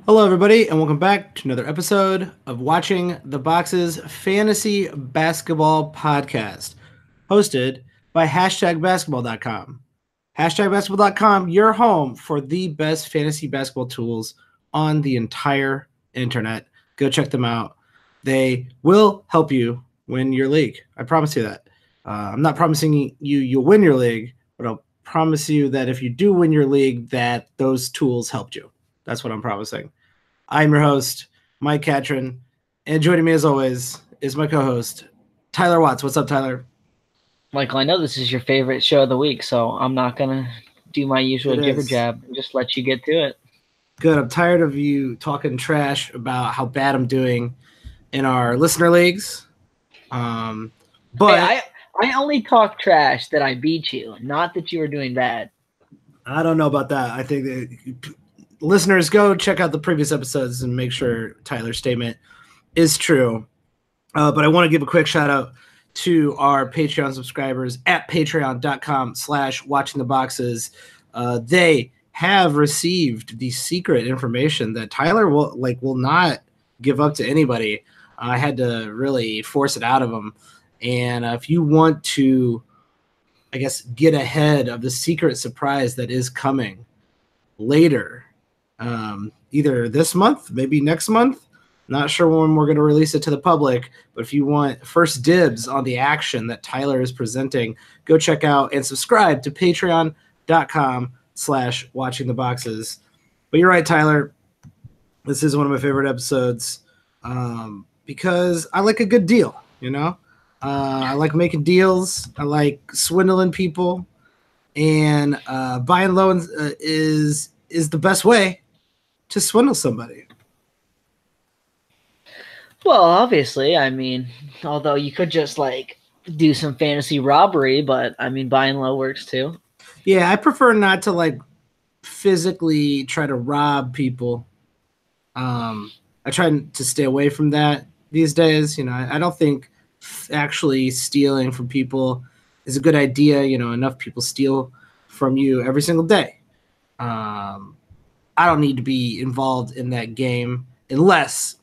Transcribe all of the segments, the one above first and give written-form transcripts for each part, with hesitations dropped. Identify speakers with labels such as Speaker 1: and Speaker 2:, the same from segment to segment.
Speaker 1: Hello, everybody, and welcome back to another episode of Watching the Boxes Fantasy Basketball Podcast, hosted by #basketball.com. #basketball.com, your home for the best fantasy basketball tools on the entire internet. Go check them out. They will help you win your league. I promise you that. I'm not promising you'll win your league, but I'll promise you that if you do win your league, that those tools helped you. That's what I'm promising. I'm your host, Mike Catron, and joining me as always is my co-host, Tyler Watts. What's up, Tyler?
Speaker 2: Michael, I know this is your favorite show of the week, so I'm not gonna do my usual
Speaker 1: It
Speaker 2: jibber
Speaker 1: is.
Speaker 2: jab and just let you get to it.
Speaker 1: Good. I'm tired of you talking trash about how bad I'm doing in our listener leagues. Um,
Speaker 2: Hey,
Speaker 1: but
Speaker 2: I only talk trash that I beat you, not that you were doing bad.
Speaker 1: I don't know about that. I think that listeners, go check out the previous episodes and make sure Tyler's statement is true. But I want to give a quick shout out to our Patreon subscribers at patreon.com/watchingtheboxes. They have received the secret information that Tyler will not give up to anybody. I had to really force it out of him. And if you want to, I guess, get ahead of the secret surprise that is coming later, either this month, maybe next month. Not sure when we're going to release it to the public, but if you want first dibs on the action that Tyler is presenting, go check out and subscribe to patreon.com/watching the boxes. But you're right, Tyler. This is one of my favorite episodes because I like a good deal, you know? I like making deals. I like swindling people. And buying low is the best way to swindle somebody.
Speaker 2: Well, obviously, I mean, although you could just do some fantasy robbery, but I mean, buying low works too.
Speaker 1: Yeah, I prefer not to physically try to rob people. I try to stay away from that these days. I don't think actually stealing from people is a good idea. Enough people steal from you every single day. I don't need to be involved in that game unless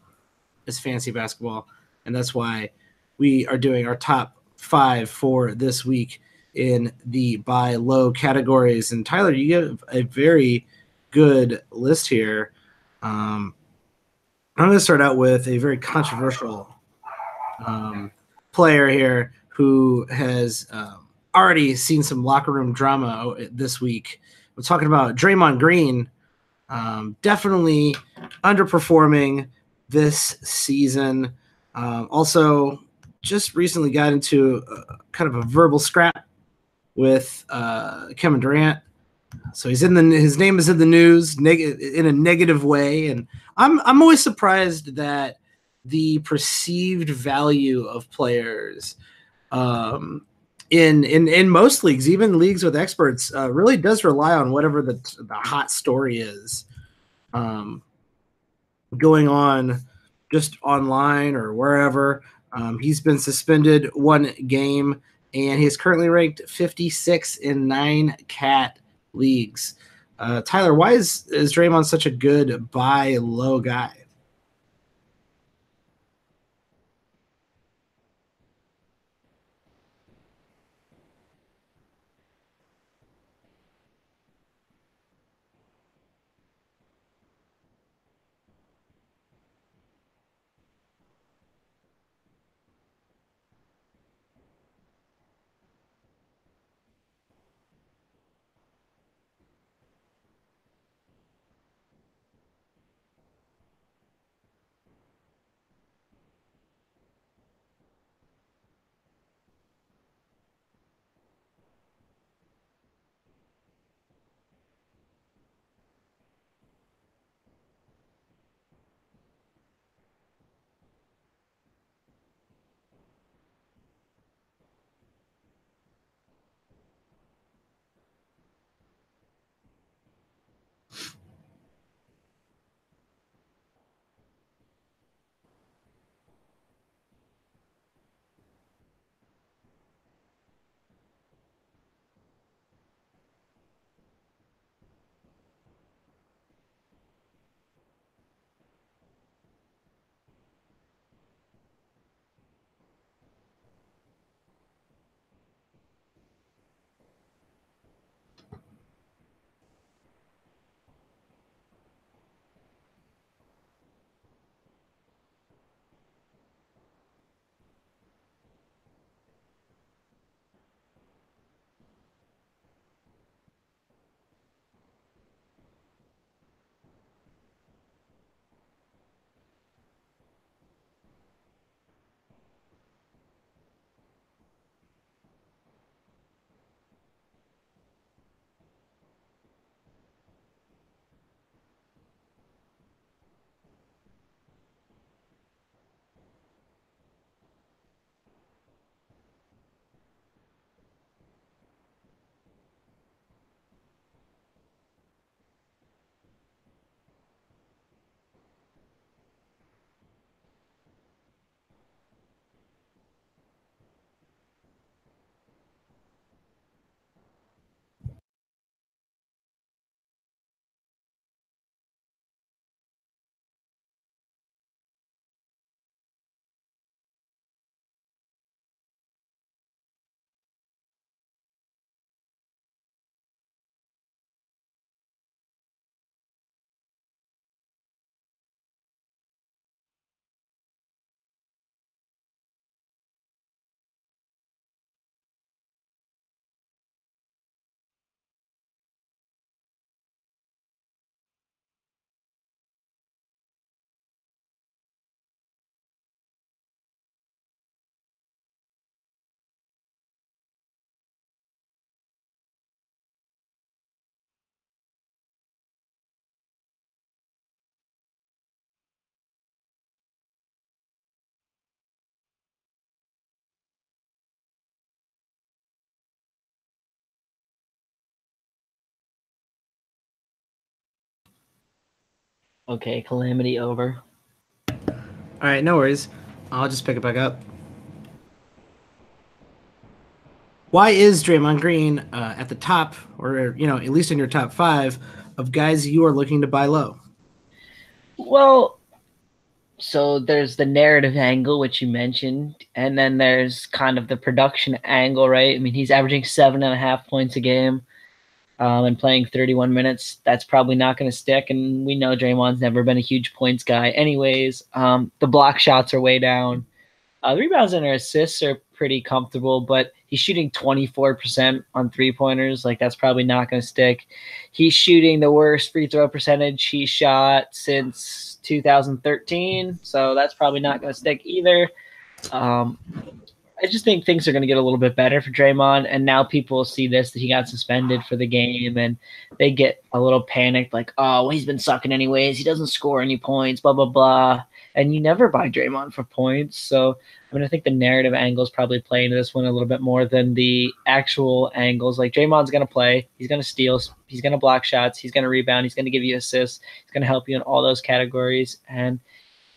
Speaker 1: it's fantasy basketball, and that's why we are doing our top 5 for this week in the buy low categories. And Tyler, you give a very good list here. I'm going to start out with a very controversial player here who has already seen some locker room drama this week. We're talking about Draymond Green, definitely underperforming this season. Also, just recently got into kind of a verbal scrap with Kevin Durant. So his name is in the news in a negative way, and I'm always surprised that the perceived value of players in most leagues, even leagues with experts, really does rely on whatever the hot story is going on just online or wherever. He's been suspended one game, and he's currently ranked 56 in 9 cat leagues. Tyler, why is Draymond such a good buy low guy?
Speaker 2: Okay, calamity over.
Speaker 1: All right, no worries. I'll just pick it back up. Why is Draymond Green at the top, or at least in your top 5 of guys you are looking to buy low?
Speaker 2: Well, so there's the narrative angle, which you mentioned, and then there's kind of the production angle, right? I mean, he's averaging 7.5 points a game, and playing 31 minutes. That's probably not going to stick, and we know Draymond's never been a huge points guy. Anyways, the block shots are way down. The rebounds and assists are pretty comfortable, but he's shooting 24% on three-pointers. Like, that's probably not going to stick. He's shooting the worst free throw percentage he's shot since 2013, so that's probably not going to stick either. I just think things are going to get a little bit better for Draymond, and now people see this, that he got suspended for the game, and they get a little panicked, like, oh, well, he's been sucking anyways. He doesn't score any points, blah, blah, blah. And you never buy Draymond for points. So, I mean, I think the narrative angles probably play into this one a little bit more than the actual angles. Like, Draymond's going to play. He's going to steal. He's going to block shots. He's going to rebound. He's going to give you assists. He's going to help you in all those categories. And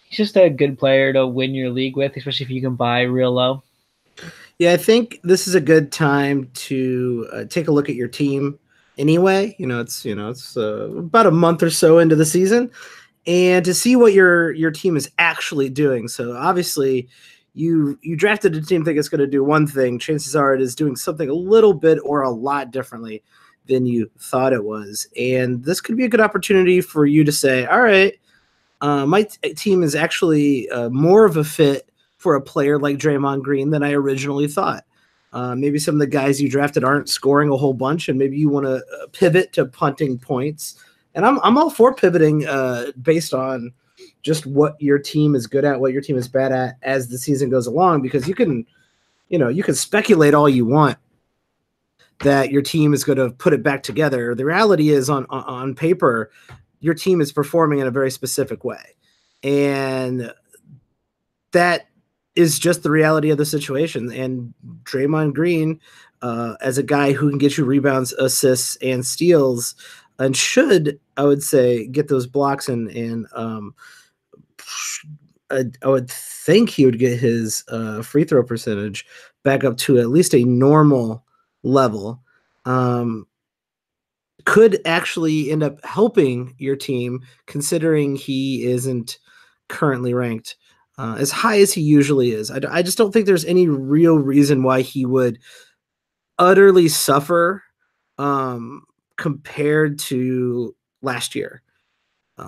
Speaker 2: he's just a good player to win your league with, especially if you can buy real low.
Speaker 1: Yeah, I think this is a good time to take a look at your team. Anyway, it's about a month or so into the season, and to see what your team is actually doing. So obviously, you drafted a team think it's going to do one thing. Chances are it is doing something a little bit or a lot differently than you thought it was. And this could be a good opportunity for you to say, all right, my team is actually more of a fit for a player like Draymond Green than I originally thought. Maybe some of the guys you drafted aren't scoring a whole bunch, and maybe you want to pivot to punting points. And I'm all for pivoting based on just what your team is good at, what your team is bad at as the season goes along, because you can speculate all you want that your team is going to put it back together. The reality is on paper, your team is performing in a very specific way. And that is just the reality of the situation. And Draymond Green, as a guy who can get you rebounds, assists, and steals, and should, I would say, get those blocks and I would think he would get his free throw percentage back up to at least a normal level. Could actually end up helping your team, considering he isn't currently ranked as high as he usually is. I just don't think there's any real reason why he would utterly suffer compared to last year.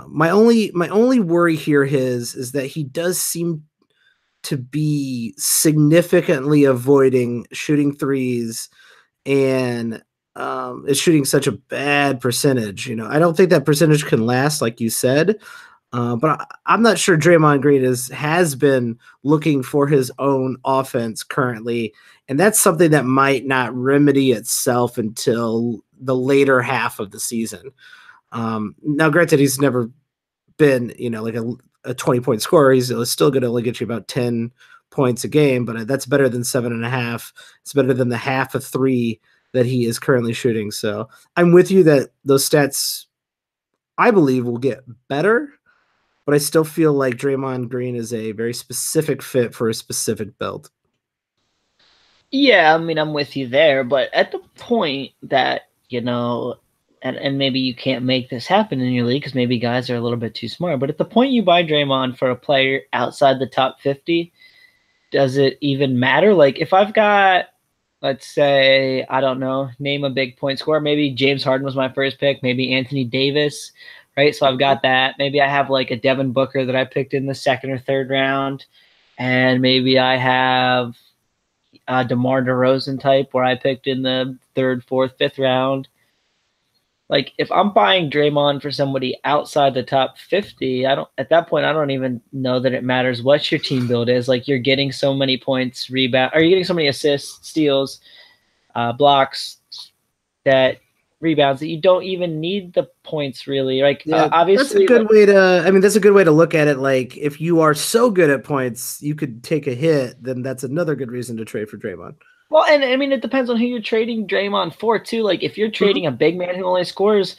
Speaker 1: My only worry here is that he does seem to be significantly avoiding shooting threes and is shooting such a bad percentage. I don't think that percentage can last, like you said. But I'm not sure Draymond Green has been looking for his own offense currently, and that's something that might not remedy itself until the later half of the season. Now, granted, he's never been, like a 20-point scorer. He's still going to only get you about 10 points a game, but that's better than 7.5. It's better than the half of 3 that he is currently shooting. So I'm with you that those stats, I believe, will get better. But I still feel like Draymond Green is a very specific fit for a specific build.
Speaker 2: Yeah, I mean, I'm with you there. But at the point that, and maybe you can't make this happen in your league because maybe guys are a little bit too smart. But at the point you buy Draymond for a player outside the top 50, does it even matter? Like, if I've got, let's say, I don't know, name a big point scorer. Maybe James Harden was my first pick. Maybe Anthony Davis. Right, so I've got that. Maybe I have like a Devin Booker that I picked in the 2nd or 3rd round, and maybe I have a DeMar DeRozan type where I picked in the 3rd, 4th, 5th round. Like, if I'm buying Draymond for somebody outside the top 50, at that point I don't even know that it matters what your team build is. Like, you're getting so many points, rebound, or you're getting so many assists, steals, blocks, that rebounds that you don't even need the points really. Like,
Speaker 1: yeah,
Speaker 2: obviously
Speaker 1: that's a good way to look at it. Like, if you are so good at points you could take a hit, then that's another good reason to trade for Draymond.
Speaker 2: Well, and I mean, it depends on who you're trading Draymond for too. Like, if you're trading a big man who only scores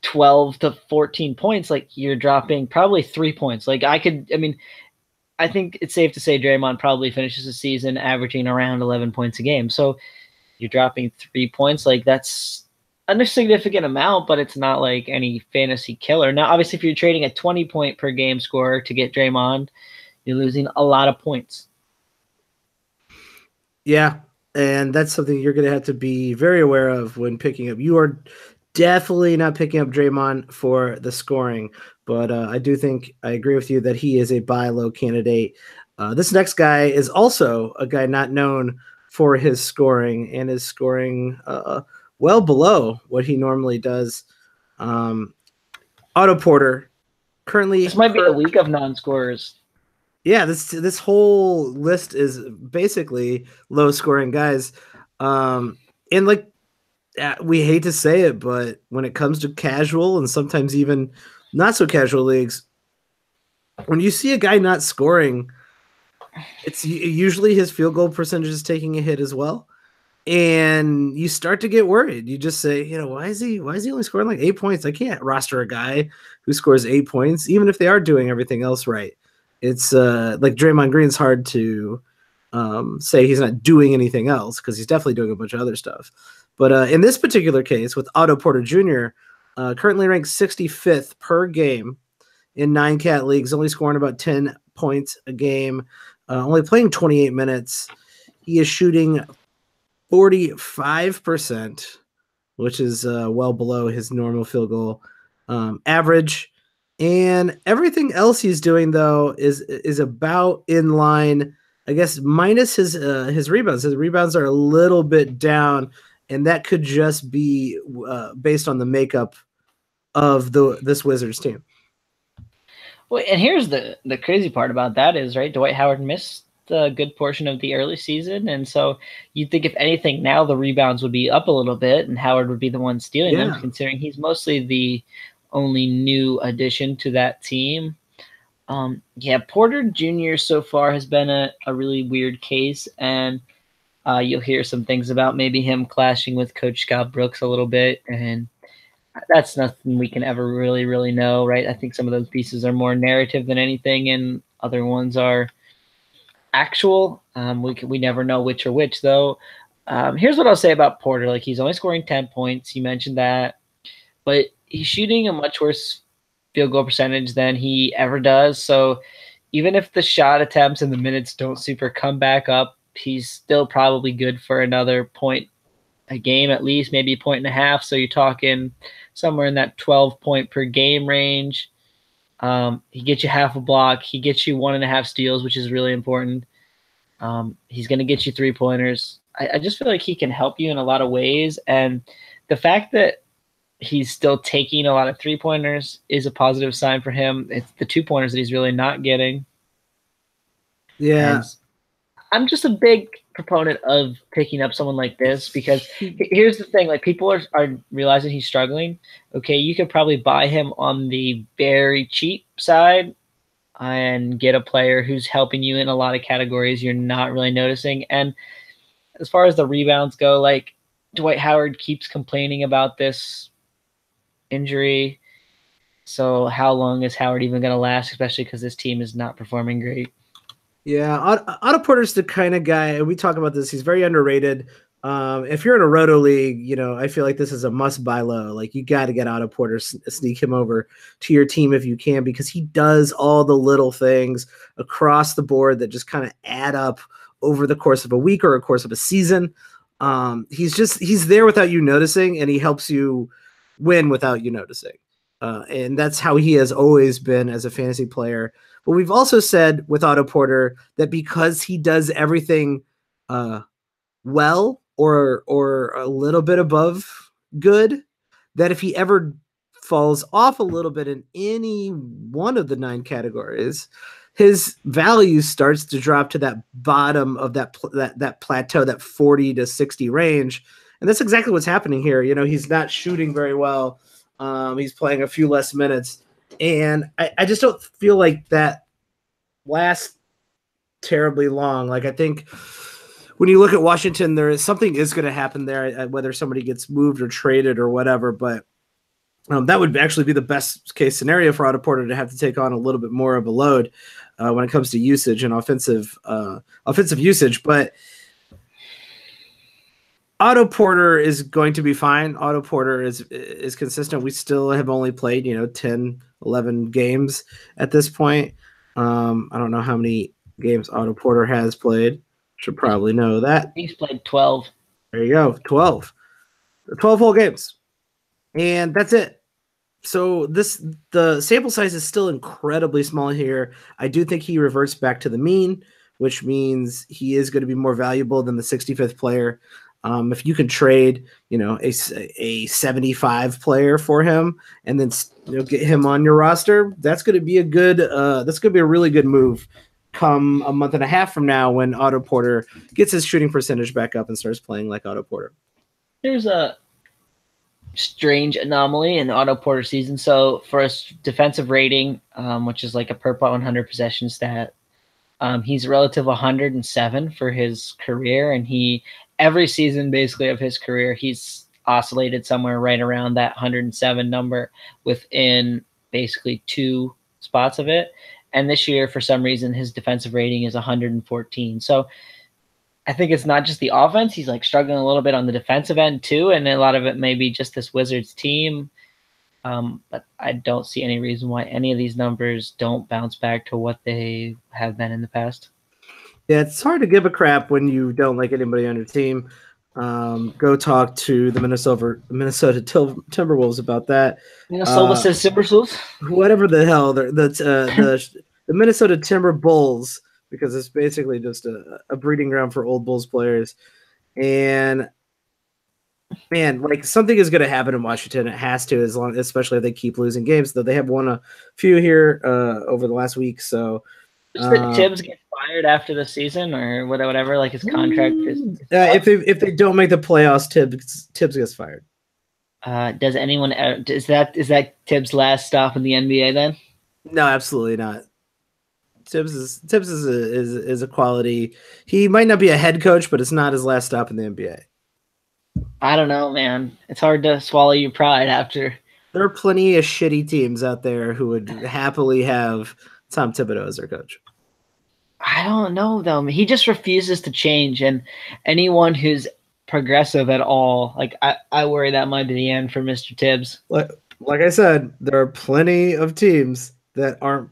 Speaker 2: 12 to 14 points, like you're dropping probably 3 points. I think it's safe to say Draymond probably finishes the season averaging around 11 points a game. So you're dropping 3 points. Like that's a significant amount, but it's not like any fantasy killer. Now, obviously, if you're trading a 20 point per game scorer to get Draymond, you're losing a lot of points.
Speaker 1: Yeah, and that's something you're going to have to be very aware of when picking up. You are definitely not picking up Draymond for the scoring, but I do think I agree with you that he is a buy low candidate. This next guy is also a guy not known for his scoring and is scoring well below what he normally does. Otto Porter currently.
Speaker 2: This might be a week of non-scorers.
Speaker 1: Yeah, this whole list is basically low scoring guys. And like we hate to say it, but when it comes to casual and sometimes even not so casual leagues, when you see a guy not scoring, it's usually his field goal percentage is taking a hit as well. And you start to get worried. You just say, why is he only scoring like 8 points? I can't roster a guy who scores 8 points, even if they are doing everything else right. It's like Draymond Green's hard to say he's not doing anything else because he's definitely doing a bunch of other stuff. But in this particular case with Otto Porter Jr., currently ranked 65th per game in 9-cat leagues, only scoring about 10 points a game, only playing 28 minutes. He is shooting 45%, which is well below his normal field goal average. And everything else he's doing, though, is about in line, I guess, minus his rebounds. His rebounds are a little bit down, and that could just be based on the makeup of this Wizards team.
Speaker 2: Well, and here's the crazy part about that is, right, Dwight Howard missed a good portion of the early season, and so you'd think if anything now the rebounds would be up a little bit and Howard would be the one stealing them, considering he's mostly the only new addition to that team. Porter Jr. so far has been a really weird case, and you'll hear some things about maybe him clashing with Coach Scott Brooks a little bit, and that's nothing we can ever really know, right? I think some of those pieces are more narrative than anything, and other ones are actual. We never know which are which, though. Here's what I'll say about Porter. Like, he's only scoring 10 points. You mentioned that. But he's shooting a much worse field goal percentage than he ever does. So even if the shot attempts and the minutes don't super come back up, he's still probably good for another point a game at least, maybe a point and a half. So you're talking somewhere in that 12 point per game range. He gets you half a block. He gets you 1.5 steals, which is really important. He's going to get you 3-pointers. I just feel like he can help you in a lot of ways. And the fact that he's still taking a lot of 3-pointers is a positive sign for him. It's the 2-pointers that he's really not getting.
Speaker 1: Yeah.
Speaker 2: And I'm just a big proponent of picking up someone like this because here's the thing, like, people are realizing he's struggling. Okay, you could probably buy him on the very cheap side and get a player who's helping you in a lot of categories you're not really noticing. And as far as the rebounds go, like, Dwight Howard keeps complaining about this injury. So how long is Howard even going to last, especially because this team is not performing great?
Speaker 1: Yeah, Otto Porter's the kind of guy, and we talk about this, he's very underrated. If you're in a roto league, I feel like this is a must buy low. Like, you got to get Otto Porter, sneak him over to your team if you can, because he does all the little things across the board that just kind of add up over the course of a week or a course of a season. He's there without you noticing, and he helps you win without you noticing. And that's how he has always been as a fantasy player. But we've also said with Otto Porter that because he does everything well or a little bit above good, that if he ever falls off a little bit in any one of the 9 categories, his value starts to drop to that bottom of that plateau, that 40 to 60 range. And that's exactly what's happening here. He's not shooting very well. He's playing a few less minutes. And I just don't feel like that lasts terribly long. Like, I think when you look at Washington, something is going to happen there, whether somebody gets moved or traded or whatever. But That would actually be the best case scenario for Otto Porter to have to take on a little bit more of a load when it comes to usage and offensive usage. But Otto Porter is going to be fine. Otto Porter is consistent. We still have only played 10, 11 games at this point. I don't know how many games Otto Porter has played. Should probably know that.
Speaker 2: He's played 12.
Speaker 1: There you go, 12 whole games, and that's it. So the sample size is still incredibly small here. I do think he reverts back to the mean, which means he is going to be more valuable than the 65th player. If you can trade, a 75 player for him and then get him on your roster, that's going to be a really good move come a month and a half from now when Otto Porter gets his shooting percentage back up and starts playing like Otto Porter.
Speaker 2: There's a strange anomaly in the Otto Porter season. So for a defensive rating, which is like a per 100 possession stat, he's relative 107 for his career, and every season basically of his career, he's oscillated somewhere right around that 107 number within basically 2 spots of it. And this year, for some reason, his defensive rating is 114. So I think it's not just the offense. He's like struggling a little bit on the defensive end too. And a lot of it may be just this Wizards team. But I don't see any reason why any of these numbers don't bounce back to what they have been in the past.
Speaker 1: Yeah, it's hard to give a crap when you don't like anybody on your team. Go talk to the Minnesota Timberwolves about that.
Speaker 2: Minnesota says Timberwolves.
Speaker 1: Whatever the hell, the Minnesota Timber Bulls, because it's basically just a breeding ground for old Bulls players. And man, like something is going to happen in Washington. It has to, especially if they keep losing games. Though they have won a few here over the last week. So.
Speaker 2: Did Tibbs get fired after the season or whatever? Like his contract is.
Speaker 1: If they don't make the playoffs, Tibbs gets fired.
Speaker 2: Does anyone? Is that Tibbs' last stop in the NBA then?
Speaker 1: No, absolutely not. Tibbs is a quality. He might not be a head coach, but it's not his last stop in the NBA.
Speaker 2: I don't know, man. It's hard to swallow your pride after.
Speaker 1: There are plenty of shitty teams out there who would happily have Tom Thibodeau as their coach.
Speaker 2: I don't know, though. He just refuses to change, and anyone who's progressive at all, like I worry that might be the end for Mr. Tibbs.
Speaker 1: Like I said, there are plenty of teams that aren't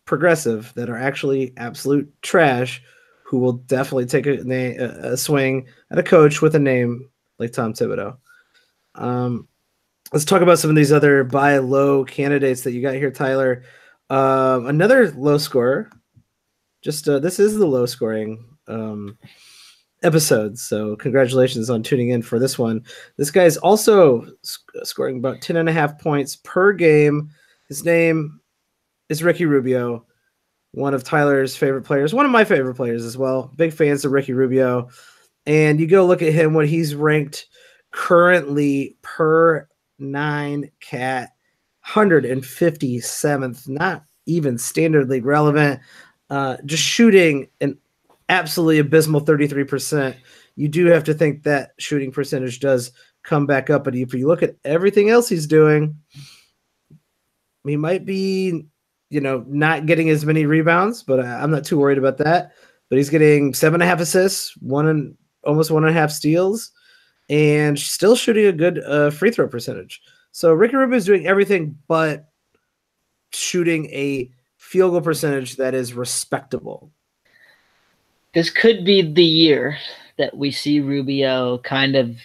Speaker 1: progressive, that are actually absolute trash, who will definitely take a swing at a coach with a name like Tom Thibodeau. Let's talk about some of these other buy low candidates that you got here, Tyler. Another low scorer. This is the low scoring episode, so congratulations on tuning in for this one. This guy is also scoring about 10.5 points per game. His name is Ricky Rubio, one of Tyler's favorite players, one of my favorite players as well. Big fans of Ricky Rubio. And you go look at him, what he's ranked currently per 9cat, 157th, not even standard league relevant. Just shooting an absolutely abysmal 33%. You do have to think that shooting percentage does come back up. But if you look at everything else he's doing, he might be, not getting as many rebounds, but I'm not too worried about that. But he's getting 7.5 assists, almost 1.5 steals, and still shooting a good free throw percentage. So Ricky Rubio is doing everything but shooting a field goal percentage that is respectable.
Speaker 2: This could be the year that we see Rubio kind of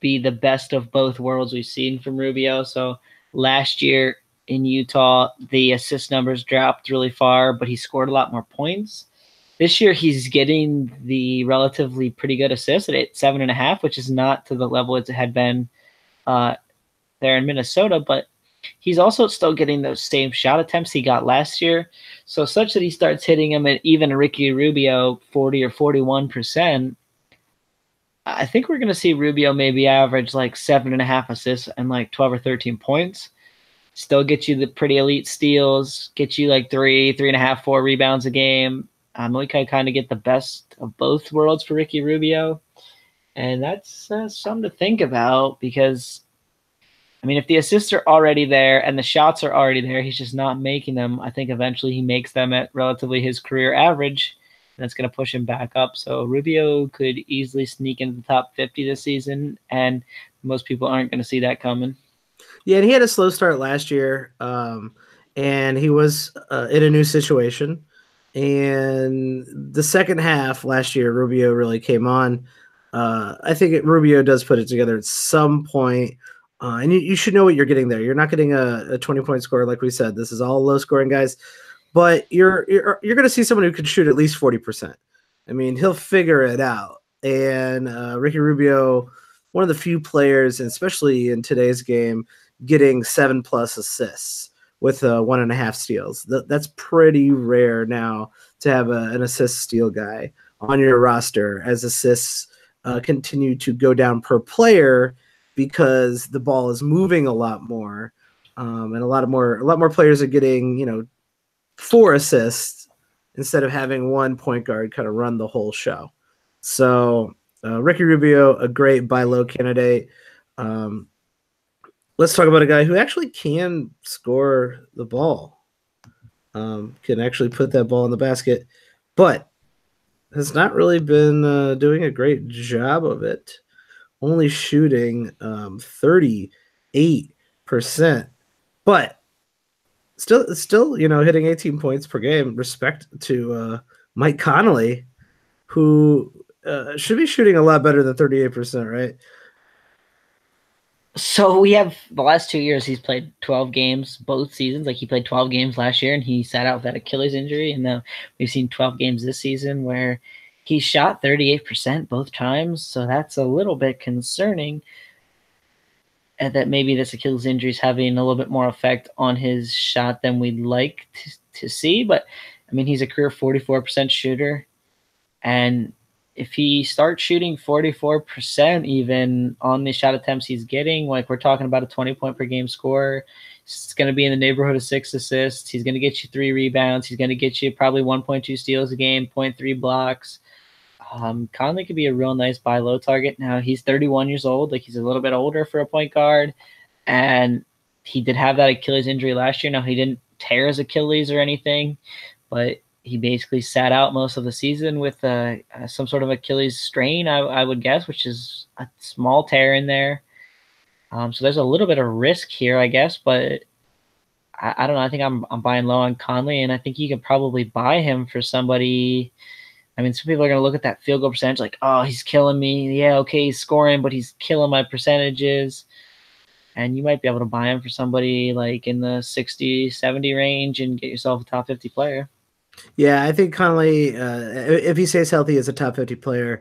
Speaker 2: be the best of both worlds we've seen from Rubio. So last year in Utah, the assist numbers dropped really far, but he scored a lot more points. This year, he's getting the relatively pretty good assists at 7.5, which is not to the level it had been there in Minnesota, but he's also still getting those same shot attempts he got last year. So such that he starts hitting him at even Ricky Rubio 40 or 41%. I think we're going to see Rubio maybe average like 7.5 assists and like 12 or 13 points. Still get you the pretty elite steals, get you like 3.5, 4 rebounds a game. We can kind of get the best of both worlds for Ricky Rubio. And that's something to think about because I mean, if the assists are already there and the shots are already there, he's just not making them. I think eventually he makes them at relatively his career average, and that's going to push him back up. So Rubio could easily sneak into the top 50 this season, and most people aren't going to see that coming.
Speaker 1: Yeah, and he had a slow start last year, and he was in a new situation. And the second half last year, Rubio really came on. I think Rubio does put it together at some point, and you should know what you're getting there. You're not getting a 20-point score like we said. This is all low scoring guys, but you're going to see someone who can shoot at least 40%. I mean, he'll figure it out. And Ricky Rubio, one of the few players, and especially in today's game, getting 7+ assists with 1.5 steals. That's pretty rare now to have an assist steal guy on your roster, as assists continue to go down per player because the ball is moving a lot more, and a lot more players are getting 4 assists instead of having one point guard kind of run the whole show. So Ricky Rubio, a great buy low candidate. Let's talk about a guy who actually can score the ball, can actually put that ball in the basket, but has not really been doing a great job of it. Only shooting 38%, but still, hitting 18 points per game. Respect to Mike Conley, who should be shooting a lot better than 38%, right?
Speaker 2: So we have the last 2 years, he's played 12 games both seasons. Like he played 12 games last year and he sat out with that Achilles injury. And now we've seen 12 games this season where he shot 38% both times. So that's a little bit concerning. And that maybe this Achilles injury is having a little bit more effect on his shot than we'd like to see. But I mean, he's a career 44% shooter. And if he starts shooting 44% even on the shot attempts he's getting, like we're talking about a 20-point per game score, it's going to be in the neighborhood of 6 assists. He's going to get you 3 rebounds. He's going to get you probably 1.2 steals a game, 0.3 blocks. Conley could be a real nice buy low target. Now he's 31 years old. Like he's a little bit older for a point guard. And he did have that Achilles injury last year. Now he didn't tear his Achilles or anything, but he basically sat out most of the season with some sort of Achilles strain, I would guess, which is a small tear in there. So there's a little bit of risk here, I guess, but I don't know. I think I'm buying low on Conley, and I think you could probably buy him for somebody. I mean, some people are going to look at that field goal percentage like, oh, he's killing me. Yeah, okay, he's scoring, but he's killing my percentages. And you might be able to buy him for somebody like in the 60, 70 range and get yourself a top 50 player.
Speaker 1: Yeah, I think Conley, if he stays healthy, is a top 50 player.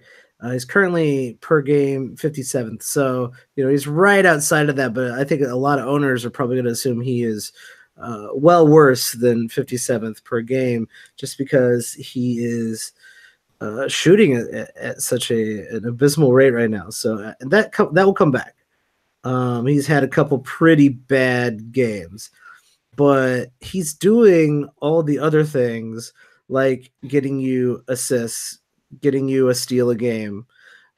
Speaker 1: He's currently per game 57th. So, he's right outside of that. But I think a lot of owners are probably going to assume he is well worse than 57th per game just because he is shooting at such an abysmal rate right now. So that will come back. He's had a couple pretty bad games, but he's doing all the other things like getting you assists, getting you a steal a game,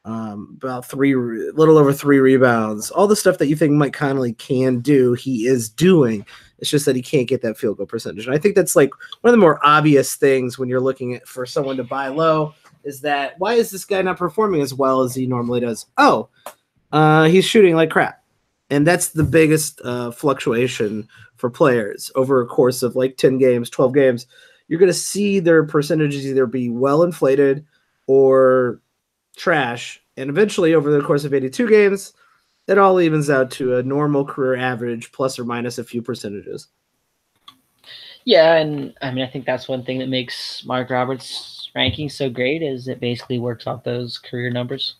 Speaker 1: about little over 3 rebounds, all the stuff that you think Mike Conley can do, he is doing. It's just that he can't get that field goal percentage. And I think that's like one of the more obvious things when you're looking for someone to buy low is that why is this guy not performing as well as he normally does? Oh, he's shooting like crap. And that's the biggest fluctuation for players over a course of like 10 games, 12 games. You're going to see their percentages either be well inflated or trash. And eventually, over the course of 82 games, it all evens out to a normal career average plus or minus a few percentages.
Speaker 2: Yeah, and I mean, I think that's one thing that makes Mark Roberts' ranking so great is it basically works off those career numbers.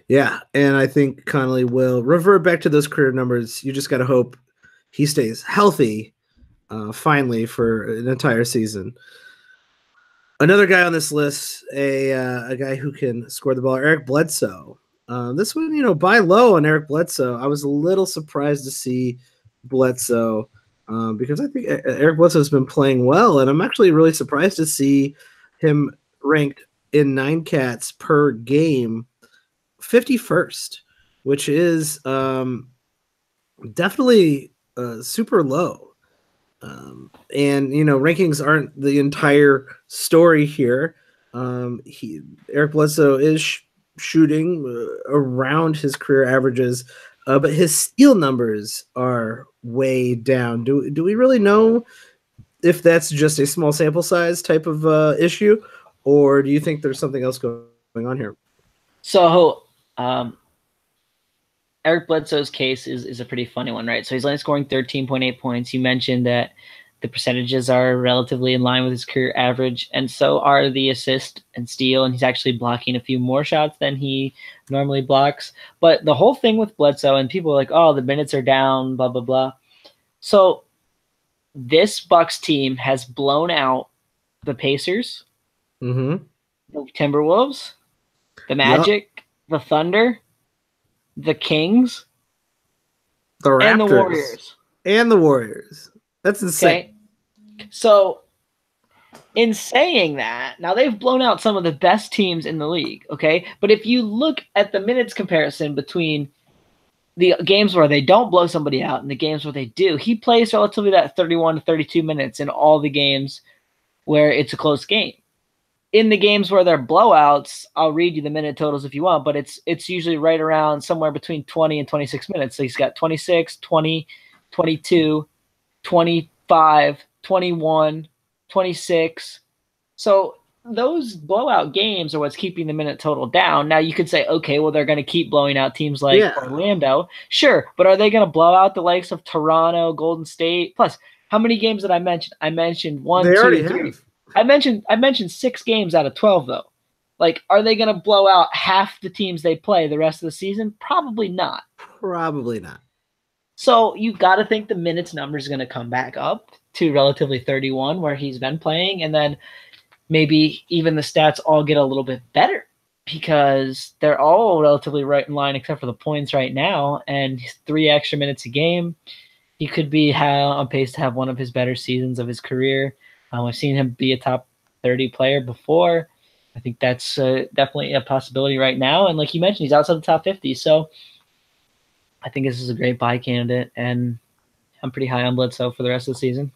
Speaker 1: Yeah, and I think Conley will revert back to those career numbers. You just got to hope he stays healthy finally for an entire season. Another guy on this list, a guy who can score the ball, Eric Bledsoe. This one, buy low on Eric Bledsoe. I was a little surprised to see Bledsoe because I think Eric Bledsoe has been playing well, and I'm actually really surprised to see him ranked in 9 cats per game, 51st, which is definitely super low. And rankings aren't the entire story here. Eric Bledsoe is shooting around his career averages, but his steal numbers are way down. Do we really know if that's just a small sample size type of issue, or do you think there's something else going on here?
Speaker 2: So, Eric Bledsoe's case is a pretty funny one, right? So he's only scoring 13.8 points. You mentioned that the percentages are relatively in line with his career average, and so are the assist and steal, and he's actually blocking a few more shots than he normally blocks. But the whole thing with Bledsoe, and people are like, oh, the minutes are down, blah, blah, blah. So this Bucks team has blown out the Pacers,
Speaker 1: the
Speaker 2: Timberwolves, the Magic, the Thunder, the Kings,
Speaker 1: the Raptors,
Speaker 2: and the Warriors.
Speaker 1: And the Warriors. That's insane.
Speaker 2: Okay. So, in saying that, now they've blown out some of the best teams in the league, okay? But if you look at the minutes comparison between the games where they don't blow somebody out and the games where they do, he plays relatively that 31 to 32 minutes in all the games where it's a close game. In the games where they're blowouts, I'll read you the minute totals if you want, but it's usually right around somewhere between 20 and 26 minutes. So he's got 26, 20, 22, 25, 21, 26. So those blowout games are what's keeping the minute total down. Now you could say, okay, well, they're going to keep blowing out teams like Orlando. Sure, but are they going to blow out the likes of Toronto, Golden State? Plus, how many games did I mention? I mentioned 1, 2, 3. Have. I mentioned 6 games out of 12, though. Like, are they going to blow out half the teams they play the rest of the season? Probably not.
Speaker 1: Probably not.
Speaker 2: So you got to think the minutes number is going to come back up to relatively 31 where he's been playing, and then maybe even the stats all get a little bit better because they're all relatively right in line except for the points right now, and 3 extra minutes a game. He could be on pace to have one of his better seasons of his career. I've seen him be a top 30 player before. I think that's definitely a possibility right now. And like you mentioned, he's outside the top 50. So I think this is a great buy candidate, and I'm pretty high on Bledsoe for the rest of the season.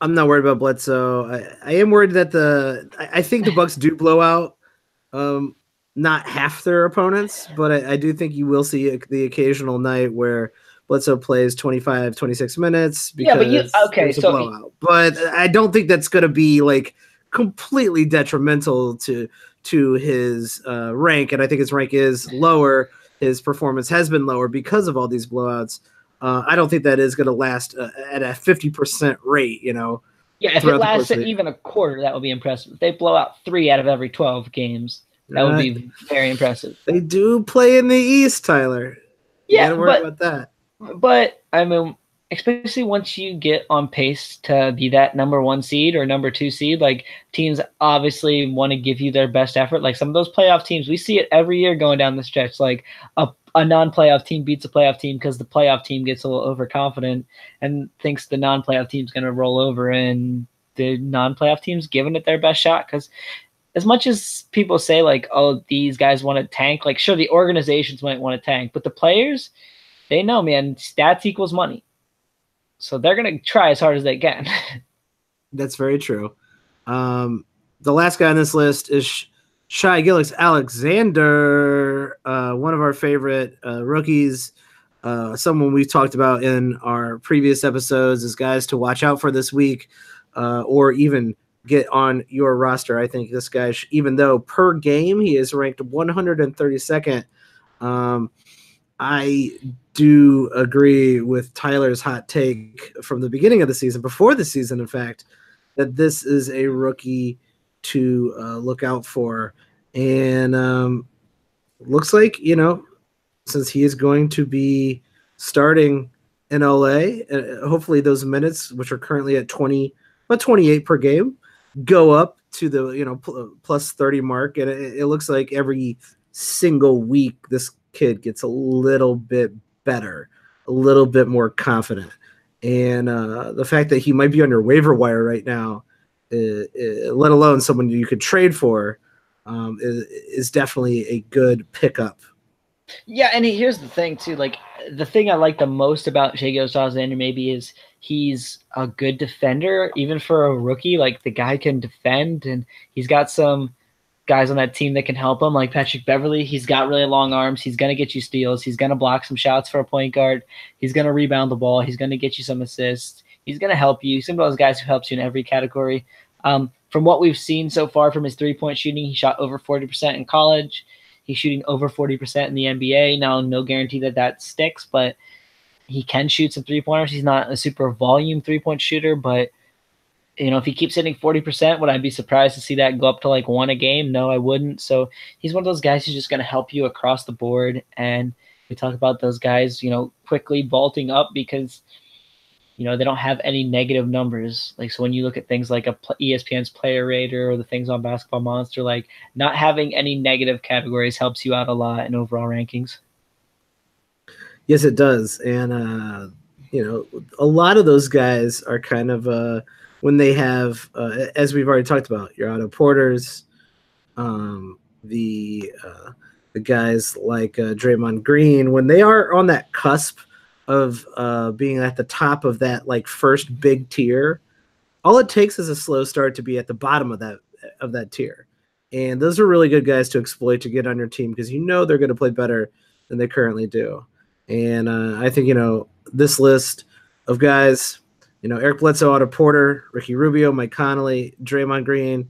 Speaker 1: I'm not worried about Bledsoe. I am worried that I think the Bucks do blow out not half their opponents, but I do think you will see the occasional night where Bledsoe plays 25, 26 minutes because there's a blowout. But I don't think that's going to be like completely detrimental to his rank, and I think his rank is lower. His performance has been lower because of all these blowouts. I don't think that is going to last at a 50% rate,
Speaker 2: Yeah, if it lasts at even a quarter, that would be impressive. If they blow out 3 out of every 12 games, that would be very impressive.
Speaker 1: They do play in the East, Tyler. You gotta worry about that.
Speaker 2: But, I mean, especially once you get on pace to be that number 1 seed or number 2 seed, like teams obviously want to give you their best effort. Like some of those playoff teams, we see it every year going down the stretch. Like a non-playoff team beats a playoff team because the playoff team gets a little overconfident and thinks the non-playoff team's going to roll over, and the non-playoff team's giving it their best shot. Because as much as people say like, oh, these guys want to tank, like sure, the organizations might want to tank, but the players, they know, man, stats equals money. So they're going to try as hard as they can.
Speaker 1: That's very true. The last guy on this list is Shai Gilgeous-Alexander, one of our favorite rookies, someone we've talked about in our previous episodes as guys to watch out for this week, or even get on your roster. I think this guy, even though per game he is ranked 132nd, I do agree with Tyler's hot take from the beginning of the season, before the season, in fact, that this is a rookie to look out for. And looks like, since he is going to be starting in LA, hopefully those minutes, which are currently at 28 per game, go up to the plus 30 mark. And it looks like every single week this kid gets a little bit better, a little bit more confident. And the fact that he might be on your waiver wire right now, let alone someone you could trade for, is definitely a good pickup
Speaker 2: Yeah, and here's the thing too. Like the thing I like the most about Shai Gilgeous-Alexander maybe is he's a good defender, even for a rookie. Like the guy can defend, and he's got some guys on that team that can help him, like Patrick Beverly. He's got really long arms. He's gonna get you steals. He's gonna block some shots for a point guard. He's gonna rebound the ball. He's gonna get you some assists. He's gonna help you. He's one of those guys who helps you in every category. From what we've seen so far from his 3-point shooting, he shot over 40% in college. He's shooting over 40% in the NBA. Now, no guarantee that that sticks, but he can shoot some 3-pointers. He's not a super volume 3-point shooter, but if he keeps hitting 40%, would I be surprised to see that go up to like 1 a game? No, I wouldn't. So he's one of those guys who's just going to help you across the board. And we talk about those guys, quickly vaulting up because they don't have any negative numbers. Like, so when you look at things like ESPN's player rater or the things on Basketball Monster, like not having any negative categories helps you out a lot in overall rankings.
Speaker 1: Yes, it does. And, a lot of those guys are kind of, when they have, as we've already talked about, your Otto Porters, the guys like Draymond Green, when they are on that cusp of being at the top of that like first big tier, all it takes is a slow start to be at the bottom of that tier. And those are really good guys to exploit to get on your team because they're going to play better than they currently do. And I think this list of guys, Eric Bledsoe, Otto Porter, Ricky Rubio, Mike Conley, Draymond Green,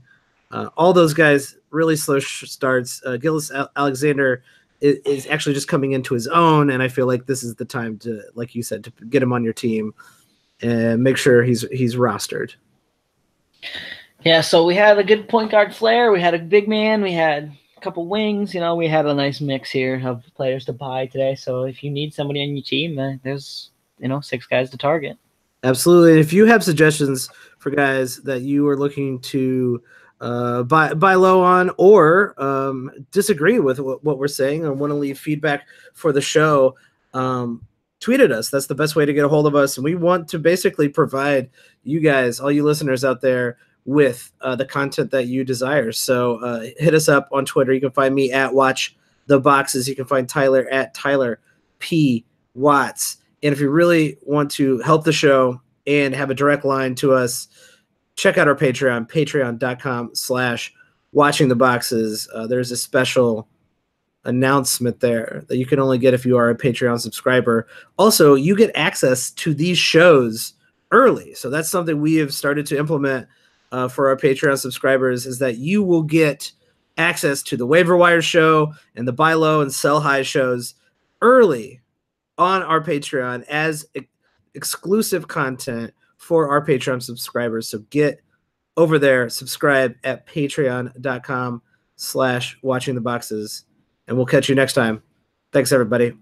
Speaker 1: all those guys really slow starts. Gilgeous-Alexander is actually just coming into his own, and I feel like this is the time to, like you said, to get him on your team and make sure he's rostered.
Speaker 2: Yeah, so we had a good point guard flair. We had a big man. We had a couple wings. We had a nice mix here of players to buy today. So if you need somebody on your team, there's 6 guys to target.
Speaker 1: Absolutely. And if you have suggestions for guys that you are looking to buy low on or disagree with what we're saying or want to leave feedback for the show, tweet at us. That's the best way to get a hold of us. And we want to basically provide you guys, all you listeners out there, with the content that you desire. So hit us up on Twitter. You can find me at Watch the Boxes. You can find Tyler at Tyler P. Watts. And if you really want to help the show and have a direct line to us, check out our Patreon, patreon.com/watchingtheboxes. There's a special announcement there that you can only get if you are a Patreon subscriber. Also, you get access to these shows early. So that's something we have started to implement for our Patreon subscribers, is that you will get access to the Waiver Wire show and the Buy Low and Sell High shows early on our Patreon as exclusive content for our Patreon subscribers. So get over there, subscribe at patreon.com/watchingtheboxes, and we'll catch you next time. Thanks, everybody.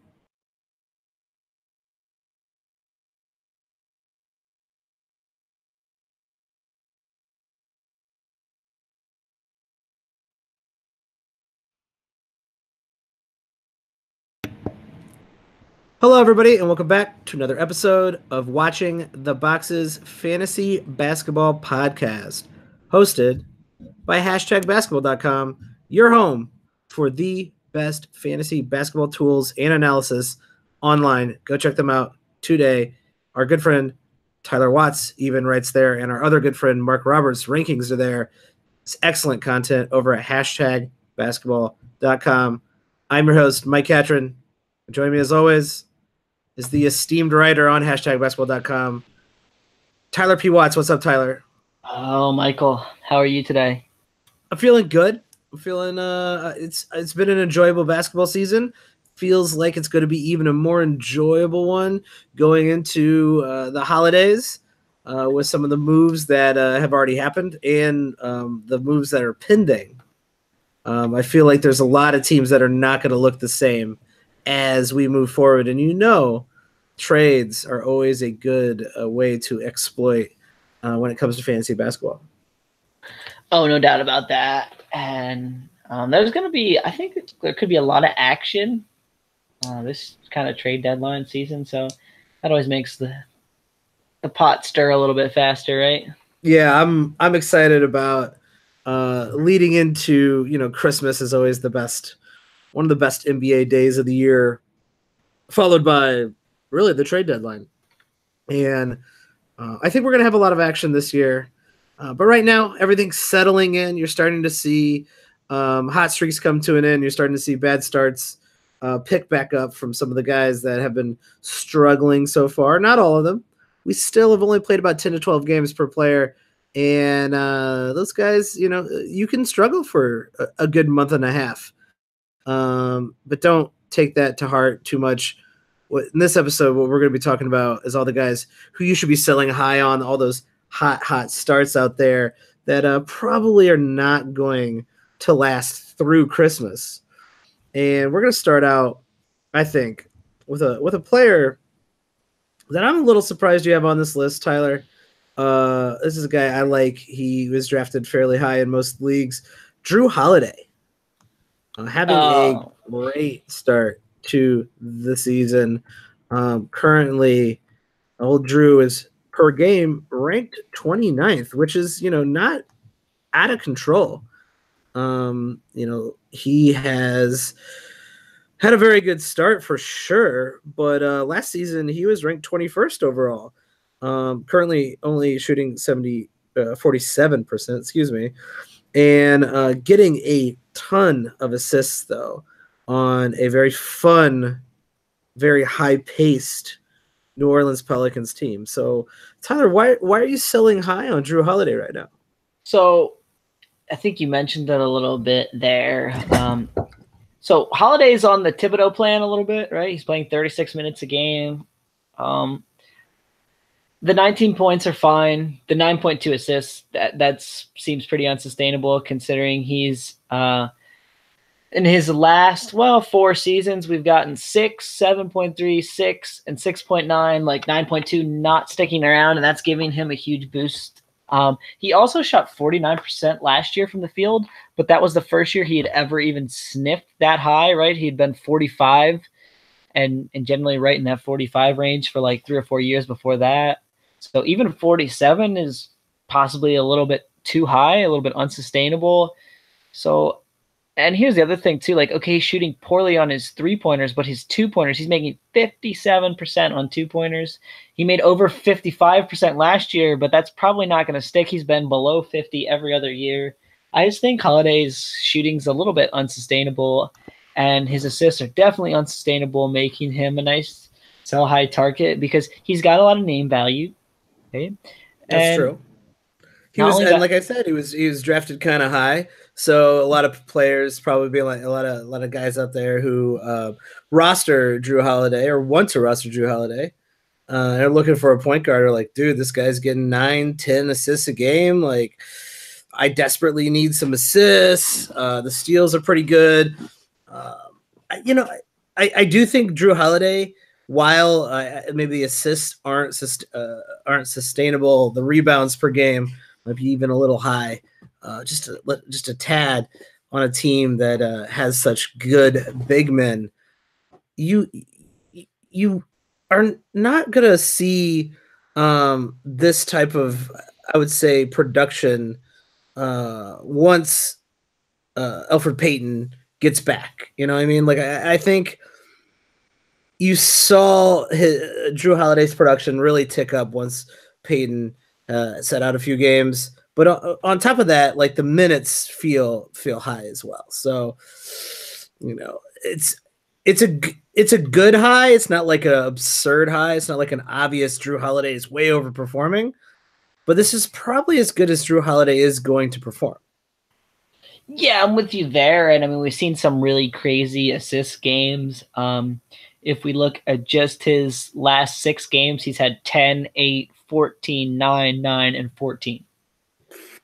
Speaker 1: Hello, everybody, and welcome back to another episode of Watching the Boxes Fantasy Basketball Podcast, hosted by #basketball.com, your home for the best fantasy basketball tools and analysis online. Go check them out today. Our good friend Tyler Watts even writes there, and our other good friend Mark Roberts' rankings are there. It's excellent content over at #basketball.com. I'm your host, Mike Catron. Join me as always is the esteemed writer on #basketball.com, Tyler P. Watts. What's up, Tyler?
Speaker 2: Oh, Michael, how are you today?
Speaker 1: I'm feeling good. I'm feeling it's been an enjoyable basketball season. Feels like it's going to be even a more enjoyable one going into the holidays with some of the moves that have already happened and the moves that are pending. I feel like there's a lot of teams that are not going to look the same as we move forward. And trades are always a good way to exploit when it comes to fantasy basketball.
Speaker 2: Oh, no doubt about that. And there's going to be, I think there could be a lot of action this kind of trade deadline season. So that always makes the pot stir a little bit faster, right?
Speaker 1: Yeah, I'm excited about leading into, Christmas is always the best one of the best NBA days of the year, followed by really the trade deadline. And I think we're going to have a lot of action this year. But right now, everything's settling in. You're starting to see hot streaks come to an end. You're starting to see bad starts pick back up from some of the guys that have been struggling so far. Not all of them. We still have only played about 10 to 12 games per player. And those guys, you can struggle for a good month and a half. But don't take that to heart too much. In this episode, what we're going to be talking about is all the guys who you should be selling high on, all those hot starts out there that probably are not going to last through Christmas. And we're going to start out, I think, with a player that I'm a little surprised you have on this list, Tyler. This is a guy I like. He was drafted fairly high in most leagues. Jrue Holiday. Having a great start to the season. Currently, old Jrue is per game ranked 29th, which is, not out of control. He has had a very good start for sure, but last season he was ranked 21st overall. Currently only shooting 47%, excuse me, and getting a ton of assists though on a very fun, very high-paced New Orleans Pelicans team. So, Tyler, why are you selling high on Jrue Holiday right now?
Speaker 2: So, I think you mentioned it a little bit there. So Holiday's on the Thibodeau plan a little bit, right? He's playing 36 minutes a game. The 19 points are fine. The 9.2 assists, that seems pretty unsustainable considering he's in his last, 4 seasons, we've gotten 6, 7.3, 6, and 6.9, like 9.2 not sticking around, and that's giving him a huge boost. He also shot 49% last year from the field, but that was the first year he had ever even sniffed that high, right? He had been 45 and generally right in that 45 range for like 3 or 4 years before that. So even 47 is possibly a little bit too high, a little bit unsustainable. So, and here's the other thing too, like, okay, he's shooting poorly on his 3-pointers, but his 2-pointers, he's making 57% on 2-pointers. He made over 55% last year, but that's probably not going to stick. He's been below 50 every other year. I just think Holiday's shooting's a little bit unsustainable, and his assists are definitely unsustainable, making him a nice sell high target because he's got a lot of name value. Okay?
Speaker 1: That's true. He was, and like I said, he was drafted kind of high. So a lot of players probably be like a lot of guys out there who roster Jrue Holiday or want to roster Jrue Holiday. They're looking for a point guard. Are like, dude, this guy's getting 9, 10 assists a game. Like, I desperately need some assists. The steals are pretty good. I do think Jrue Holiday, while maybe the assists aren't sustainable, the rebounds per game might be even a little high. Just a tad on a team that has such good big men. You are not gonna see this type of, I would say, production once Elfrid Payton gets back. You know what I mean? Like I think you saw Jrue Holiday's production really tick up once Payton set out a few games. But on top of that, like the minutes feel high as well. So, it's a good high. It's not like an absurd high. It's not like an obvious Jrue Holiday is way overperforming. But this is probably as good as Jrue Holiday is going to perform.
Speaker 2: Yeah, I'm with you there. And I mean, we've seen some really crazy assist games. If we look at just his last 6 games, he's had 10, 8, 14, 9, 9, and 14.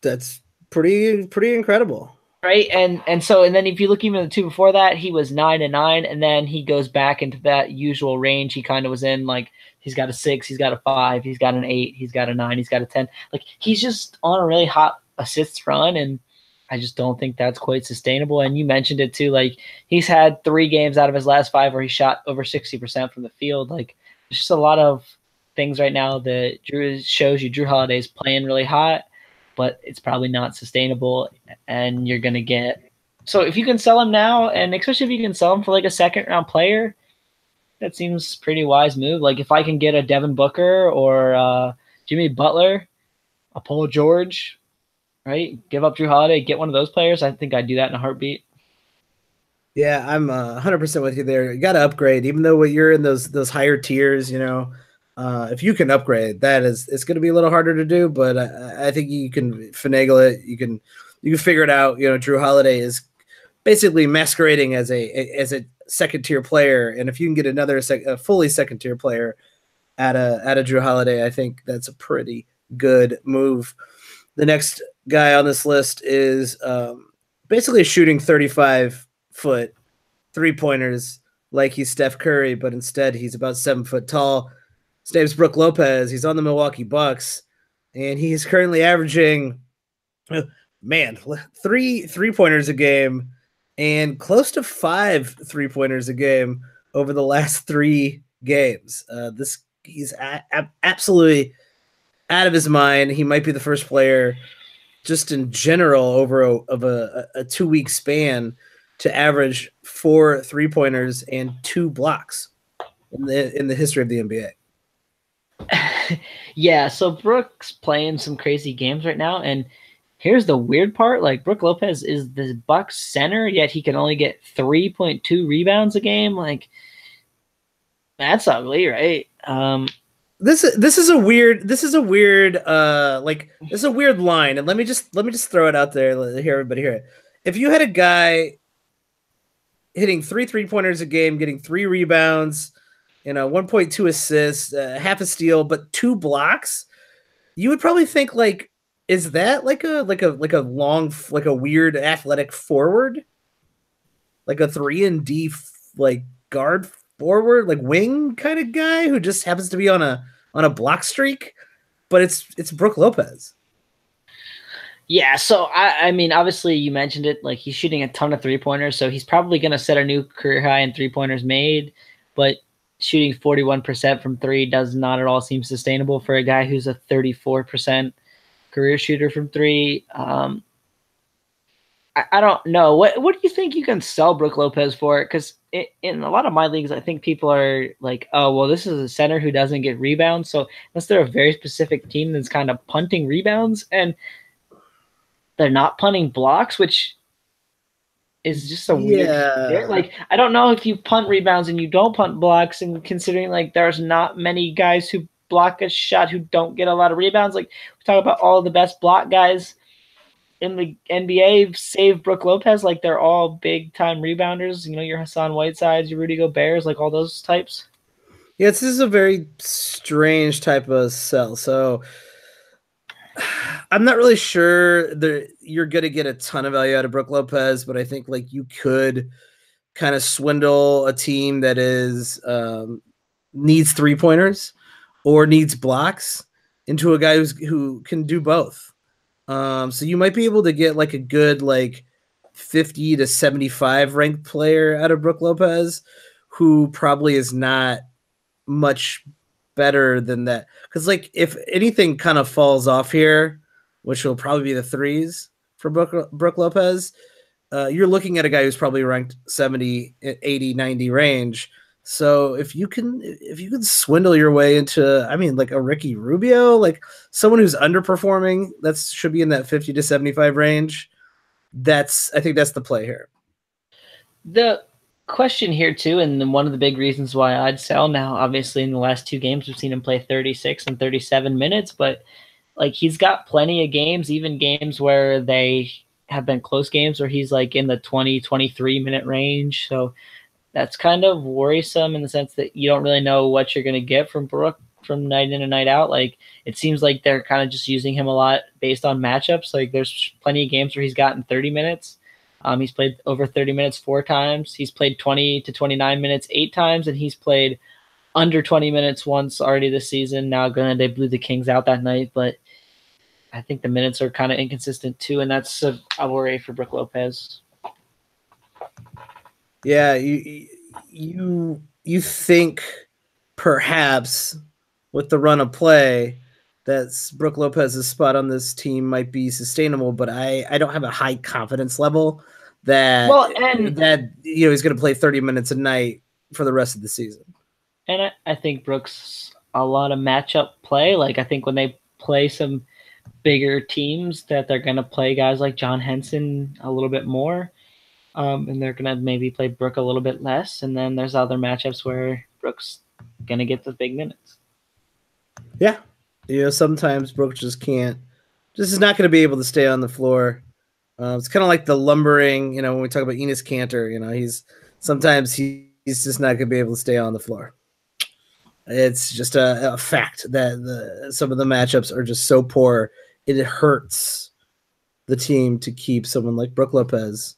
Speaker 1: That's pretty incredible.
Speaker 2: Right. And then if you look even the 2 before that, he was 9 and 9, and then he goes back into that usual range he kind of was in. Like, he's got a 6, he's got a 5, he's got an 8, he's got a 9, he's got a 10. Like, he's just on a really hot assists run, and I just don't think that's quite sustainable. And you mentioned it too, like, he's had 3 games out of his last 5 where he shot over 60% from the field. Like, there's just a lot of things right now that shows you Jrue Holiday's playing really hot, but it's probably not sustainable, and you're going to get So if you can sell him now, and especially if you can sell him for like a second round player, that seems pretty wise move. Like if I can get a Devin Booker or Jimmy Butler, a Paul George, right? Give up Drew Holiday, get one of those players. I think I'd do that in a heartbeat.
Speaker 1: Yeah, I'm 100% with you there. You got to upgrade, even though you're in those higher tiers. If you can upgrade, it's going to be a little harder to do, but I think you can finagle it. You can figure it out. Drew Holiday is basically masquerading as a second tier player, and if you can get a fully second tier player at a Drew Holiday, I think that's a pretty good move. The next guy on this list is basically shooting 35-foot 3-pointers like he's Steph Curry, but instead he's about 7 foot tall. His name's Brook Lopez. He's on the Milwaukee Bucks, and he's currently averaging, three-pointers a game and close to 5 3-pointers a game over the last 3 games. He's absolutely out of his mind. He might be the first player just in general over a 2-week span to average 4 3-pointers and 2 blocks in the history of the NBA.
Speaker 2: Yeah, so Brook's playing some crazy games right now, and here's the weird part: like Brook Lopez is the Bucks center, yet he can only get 3.2 rebounds a game. Like that's ugly, right?
Speaker 1: This is a weird line, and let me just throw it out there. Let everybody hear it. If you had a guy hitting 3 3-pointers a game, getting 3 rebounds, 1.2 assists, half a steal, but 2 blocks, you would probably think like, is that like a long, like a weird athletic forward, like a 3-and-D like guard forward, like wing kind of guy who just happens to be on a block streak? But it's Brook Lopez.
Speaker 2: Yeah, so I mean, obviously you mentioned it, like he's shooting a ton of 3-pointers, so he's probably going to set a new career high in 3-pointers made, but shooting 41% from 3 does not at all seem sustainable for a guy who's a 34% career shooter from 3. I don't know. What do you think you can sell Brook Lopez for? Because in a lot of my leagues, I think people are like, oh, well, this is a center who doesn't get rebounds. So unless they're a very specific team that's kind of punting rebounds, and they're not punting blocks, which is just a weird. Like, I don't know if you punt rebounds and you don't punt blocks, and considering like there's not many guys who block a shot who don't get a lot of rebounds. Like we talk about all the best block guys in the NBA, save Brook Lopez, like they're all big time rebounders. Your Hassan Whitesides, your Rudy Gobert's, like all those types.
Speaker 1: Yeah, this is a very strange type of sell. So I'm not really sure that you're going to get a ton of value out of Brook Lopez, but I think like you could kind of swindle a team that is needs 3-pointers or needs blocks into a guy who can do both. So you might be able to get like a good like 50 to 75 ranked player out of Brook Lopez, who probably is not much better than that. Because like if anything kind of falls off here, which will probably be the 3s for Brook Lopez, you're looking at a guy who's probably ranked 70, 80, 90 range. So if you can swindle your way into, I mean, like a Ricky Rubio, like someone who's underperforming, that should be in that 50 to 75 range. I think that's the play here.
Speaker 2: The question here too, and one of the big reasons why I'd sell now, obviously in the last 2 games, we've seen him play 36 and 37 minutes, but like he's got plenty of games, even games where they have been close games where he's like in the 20, 23 minute range. So that's kind of worrisome in the sense that you don't really know what you're going to get from Brook from night in and night out. Like it seems like they're kind of just using him a lot based on matchups. Like there's plenty of games where he's gotten 30 minutes. He's played over 30 minutes 4 times. He's played 20 to 29 minutes 8 times, and he's played under 20 minutes once already this season. Now, granted, they blew the Kings out that night, but I think the minutes are kind of inconsistent too, and that's a worry for Brook Lopez.
Speaker 1: Yeah, you think perhaps with the run of play that Brook Lopez's spot on this team might be sustainable, but I don't have a high confidence level that
Speaker 2: Well, and
Speaker 1: he's going to play 30 minutes a night for the rest of the season.
Speaker 2: And I think Brooks a lot of matchup play. Like I think when they play some bigger teams, that they're going to play guys like John Henson a little bit more, and they're going to maybe play Brook a little bit less. And then there's other matchups where Brooks going to get the big minutes.
Speaker 1: Yeah, sometimes Brooks just is not going to be able to stay on the floor. It's kind of like the lumbering, when we talk about Enes Kanter, he's just not going to be able to stay on the floor. It's just a fact that some of the matchups are just so poor, it hurts the team to keep someone like Brook Lopez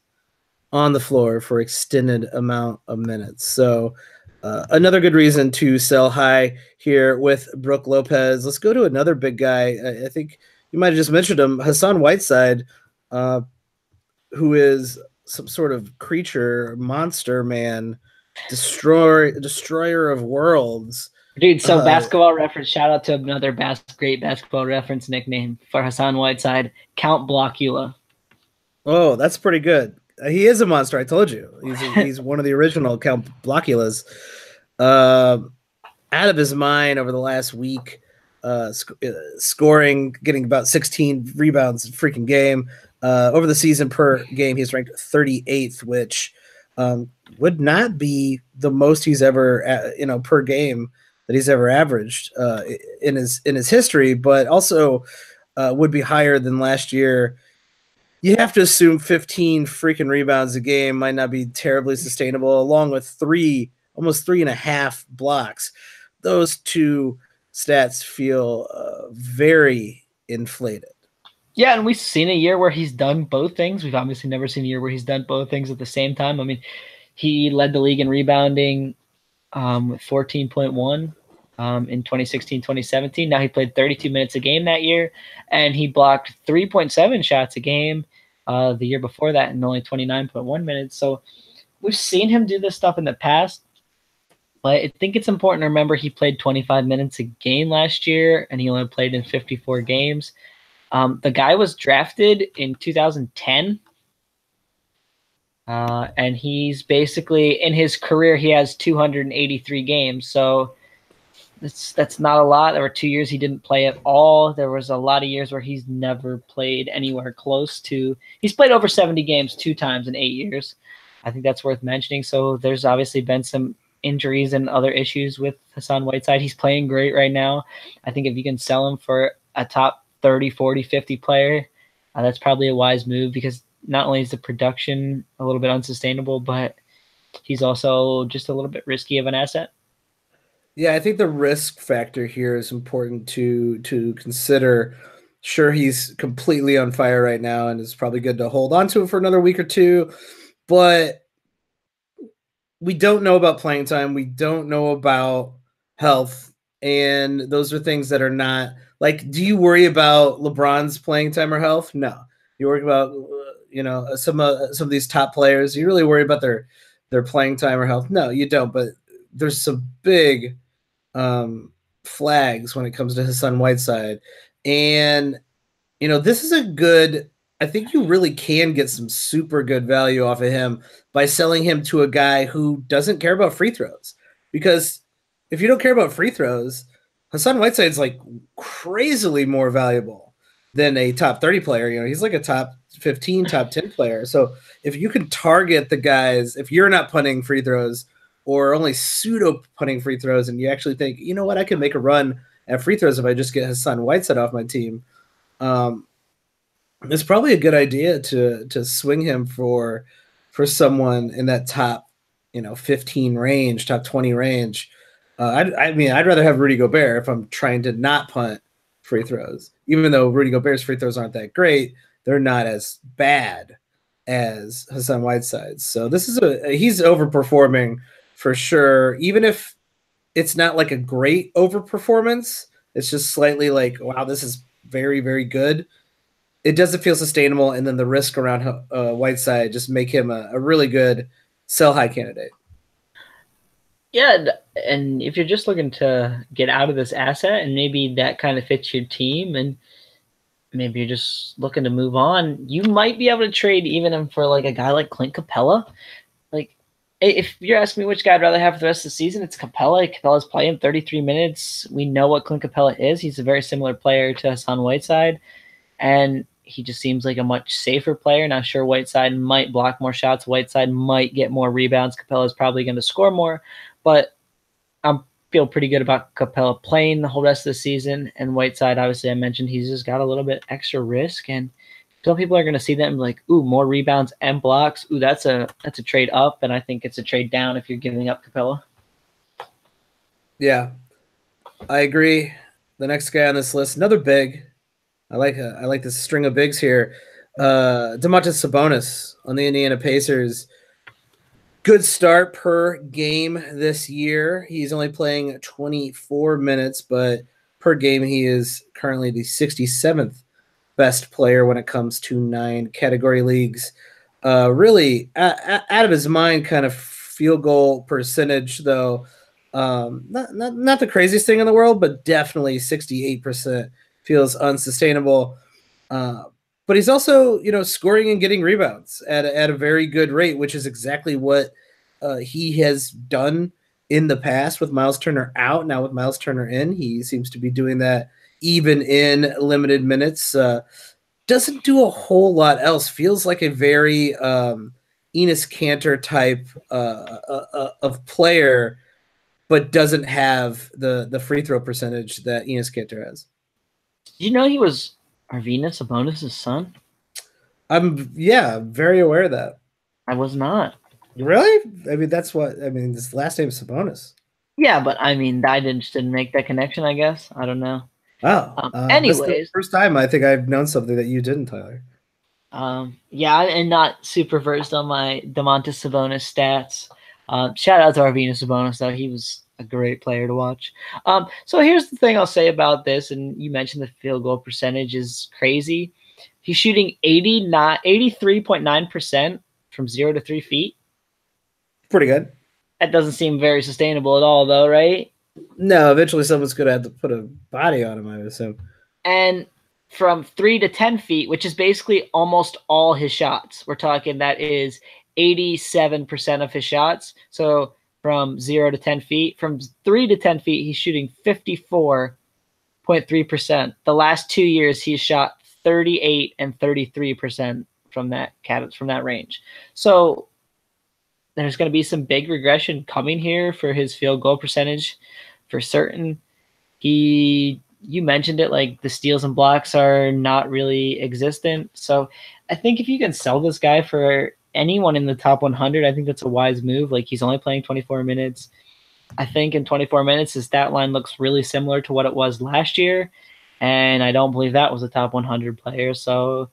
Speaker 1: on the floor for extended amount of minutes. So another good reason to sell high here with Brook Lopez. Let's go to another big guy. I think you might have just mentioned him, Hassan Whiteside, who is some sort of creature, monster man, destroyer of worlds.
Speaker 2: Dude, so basketball reference, shout out to another great basketball reference nickname for Hassan Whiteside, Count Blockula.
Speaker 1: Oh, that's pretty good. He is a monster, I told you. He's one of the original Count Blockulas. Out of his mind over the last week, scoring, getting about 16 rebounds a freaking game. Over the season per game, he's ranked 38th, which would not be the most he's ever, per game that he's ever averaged in his history, but also would be higher than last year. You have to assume 15 freaking rebounds a game might not be terribly sustainable, along with almost 3.5 blocks. Those two stats feel very inflated.
Speaker 2: Yeah, and we've seen a year where he's done both things. We've obviously never seen a year where he's done both things at the same time. I mean, he led the league in rebounding with 14.1 in 2016-2017. Now he played 32 minutes a game that year, and he blocked 3.7 shots a game the year before that in only 29.1 minutes. So we've seen him do this stuff in the past, but I think it's important to remember he played 25 minutes a game last year, and he only played in 54 games. The guy was drafted in 2010, and he's basically, in his career, he has 283 games. So that's not a lot. There were 2 years he didn't play at all. There was a lot of years where he's never played anywhere close to. He's played over 70 games 2 times in 8 years. I think that's worth mentioning. So there's obviously been some injuries and other issues with Hassan Whiteside. He's playing great right now. I think if you can sell him for a top 30, 40, 50 player, that's probably a wise move, because not only is the production a little bit unsustainable, but he's also just a little bit risky of an asset.
Speaker 1: Yeah, I think the risk factor here is important to consider. Sure, he's completely on fire right now, and it's probably good to hold on to him for another week or two, but we don't know about playing time. We don't know about health, and those are things that are not like, do you worry about LeBron's playing time or health? No. You worry about some of these top players. You really worry about their playing time or health? No, you don't. But there's some big flags when it comes to Hassan Whiteside, and this is a good. I think you really can get some super good value off of him by selling him to a guy who doesn't care about free throws. Because if you don't care about free throws, Hassan Whiteside's like crazily more valuable than a top 30 player. He's like a top 15, top 10 player. So if you can target the guys, if you're not punting free throws or only pseudo punting free throws, and you actually think, you know what, I can make a run at free throws if I just get Hassan Whiteside off my team, it's probably a good idea to swing him for someone in that top 15 range, top 20 range. I mean, I'd rather have Rudy Gobert if I'm trying to not punt free throws. Even though Rudy Gobert's free throws aren't that great, they're not as bad as Hassan Whiteside's. So this is he's overperforming for sure. Even if it's not like a great overperformance, it's just slightly like, wow, this is very, very good. It doesn't feel sustainable, and then the risk around Whiteside just make him a really good sell high candidate.
Speaker 2: Yeah, and if you're just looking to get out of this asset, and maybe that kind of fits your team, and maybe you're just looking to move on, you might be able to trade even for like a guy like Clint Capella. Like, if you're asking me which guy I'd rather have for the rest of the season, it's Capella. Capella's playing 33 minutes. We know what Clint Capella is. He's a very similar player to Hassan Whiteside, and he just seems like a much safer player. Now, sure, Whiteside might block more shots. Whiteside might get more rebounds. Capella's probably going to score more, but I feel pretty good about Capella playing the whole rest of the season. And Whiteside, obviously, I mentioned he's just got a little bit extra risk, and some people are going to see them like, ooh, more rebounds and blocks. Ooh, that's a trade up, and I think it's a trade down if you're giving up Capella.
Speaker 1: Yeah, I agree. The next guy on this list, another big. I like this string of bigs here. Domantas Sabonis on the Indiana Pacers. Good start per game this year. He's only playing 24 minutes, but per game he is currently the 67th best player when it comes to 9 category leagues. Really out of his mind kind of field goal percentage, though. Not the craziest thing in the world, but definitely 68% feels unsustainable. But he's also, scoring and getting rebounds at a very good rate, which is exactly what he has done in the past with Miles Turner out. Now with Miles Turner in, he seems to be doing that even in limited minutes. Doesn't do a whole lot else. Feels like a very Enes Kanter type of player, but doesn't have the free throw percentage that Enes Kanter has.
Speaker 2: Did you know he was Arvydas Sabonis' son?
Speaker 1: I'm very aware of that.
Speaker 2: I was not.
Speaker 1: Really? I mean, his last name is Sabonis.
Speaker 2: Yeah, but I mean, I didn't make that connection, I guess. I don't know.
Speaker 1: Oh,
Speaker 2: anyways,
Speaker 1: that's the first time I think I've known something that you didn't, Tyler.
Speaker 2: Yeah, and not super versed on my Domantas Sabonis stats. Shout out to Arvydas Sabonis, though. He was a great player to watch. So here's the thing I'll say about this, and you mentioned the field goal percentage is crazy. He's shooting 83.9% from 0 to 3 feet.
Speaker 1: Pretty good.
Speaker 2: That doesn't seem very sustainable at all, though, right?
Speaker 1: No, eventually someone's going to have to put a body on him, I would assume.
Speaker 2: And from 3 to 10 feet, which is basically almost all his shots. We're talking that is 87% of his shots. So from 0 to 10 feet, from 3 to 10 feet, he's shooting 54.3%. The last 2 years, he's shot 38 and 33% from that range. So there's going to be some big regression coming here for his field goal percentage for certain. You mentioned it, like the steals and blocks are not really existent. So I think if you can sell this guy for anyone in the top 100, I think that's a wise move. Like, he's only playing 24 minutes. I think in 24 minutes, his stat line looks really similar to what it was last year. And I don't believe that was a top 100 player. So,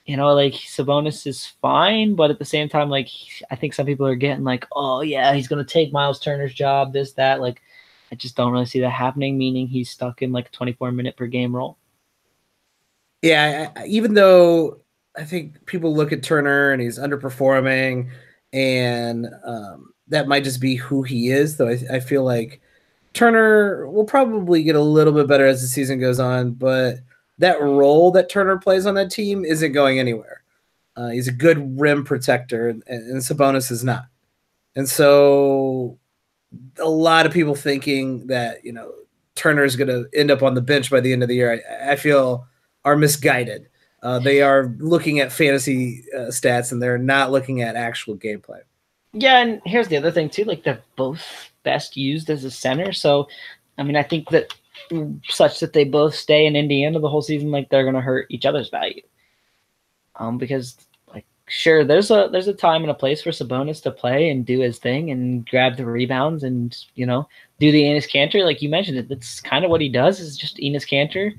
Speaker 2: like, Sabonis is fine, but at the same time, like, I think some people are getting like, oh yeah, he's going to take Miles Turner's job, this, that. Like, I just don't really see that happening, meaning he's stuck in like a 24-minute per game role.
Speaker 1: Yeah, even though I think people look at Turner and he's underperforming, and that might just be who he is, though I feel like Turner will probably get a little bit better as the season goes on, but that role that Turner plays on that team isn't going anywhere. He's a good rim protector, and Sabonis is not. And so a lot of people thinking that, Turner is going to end up on the bench by the end of the year, I feel are misguided. They are looking at fantasy stats, and they're not looking at actual gameplay.
Speaker 2: Yeah, and here's the other thing, too. Like, they're both best used as a center. So, I mean, I think that such that they both stay in Indiana the whole season, like, they're going to hurt each other's value. Because, like, sure, there's a time and a place for Sabonis to play and do his thing and grab the rebounds and, do the Enes Kanter. Like you mentioned, that's kind of what he does, is just Enes Kanter.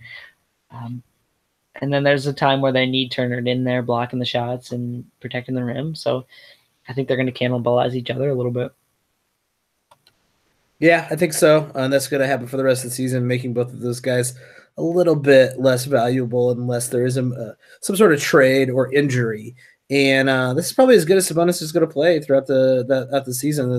Speaker 2: And then there's a time where they need Turner in there blocking the shots and protecting the rim. So I think they're going to cannibalize each other a little bit.
Speaker 1: Yeah, I think so. And that's going to happen for the rest of the season, making both of those guys a little bit less valuable unless there is some sort of trade or injury. And this is probably as good as Sabonis is going to play throughout the season.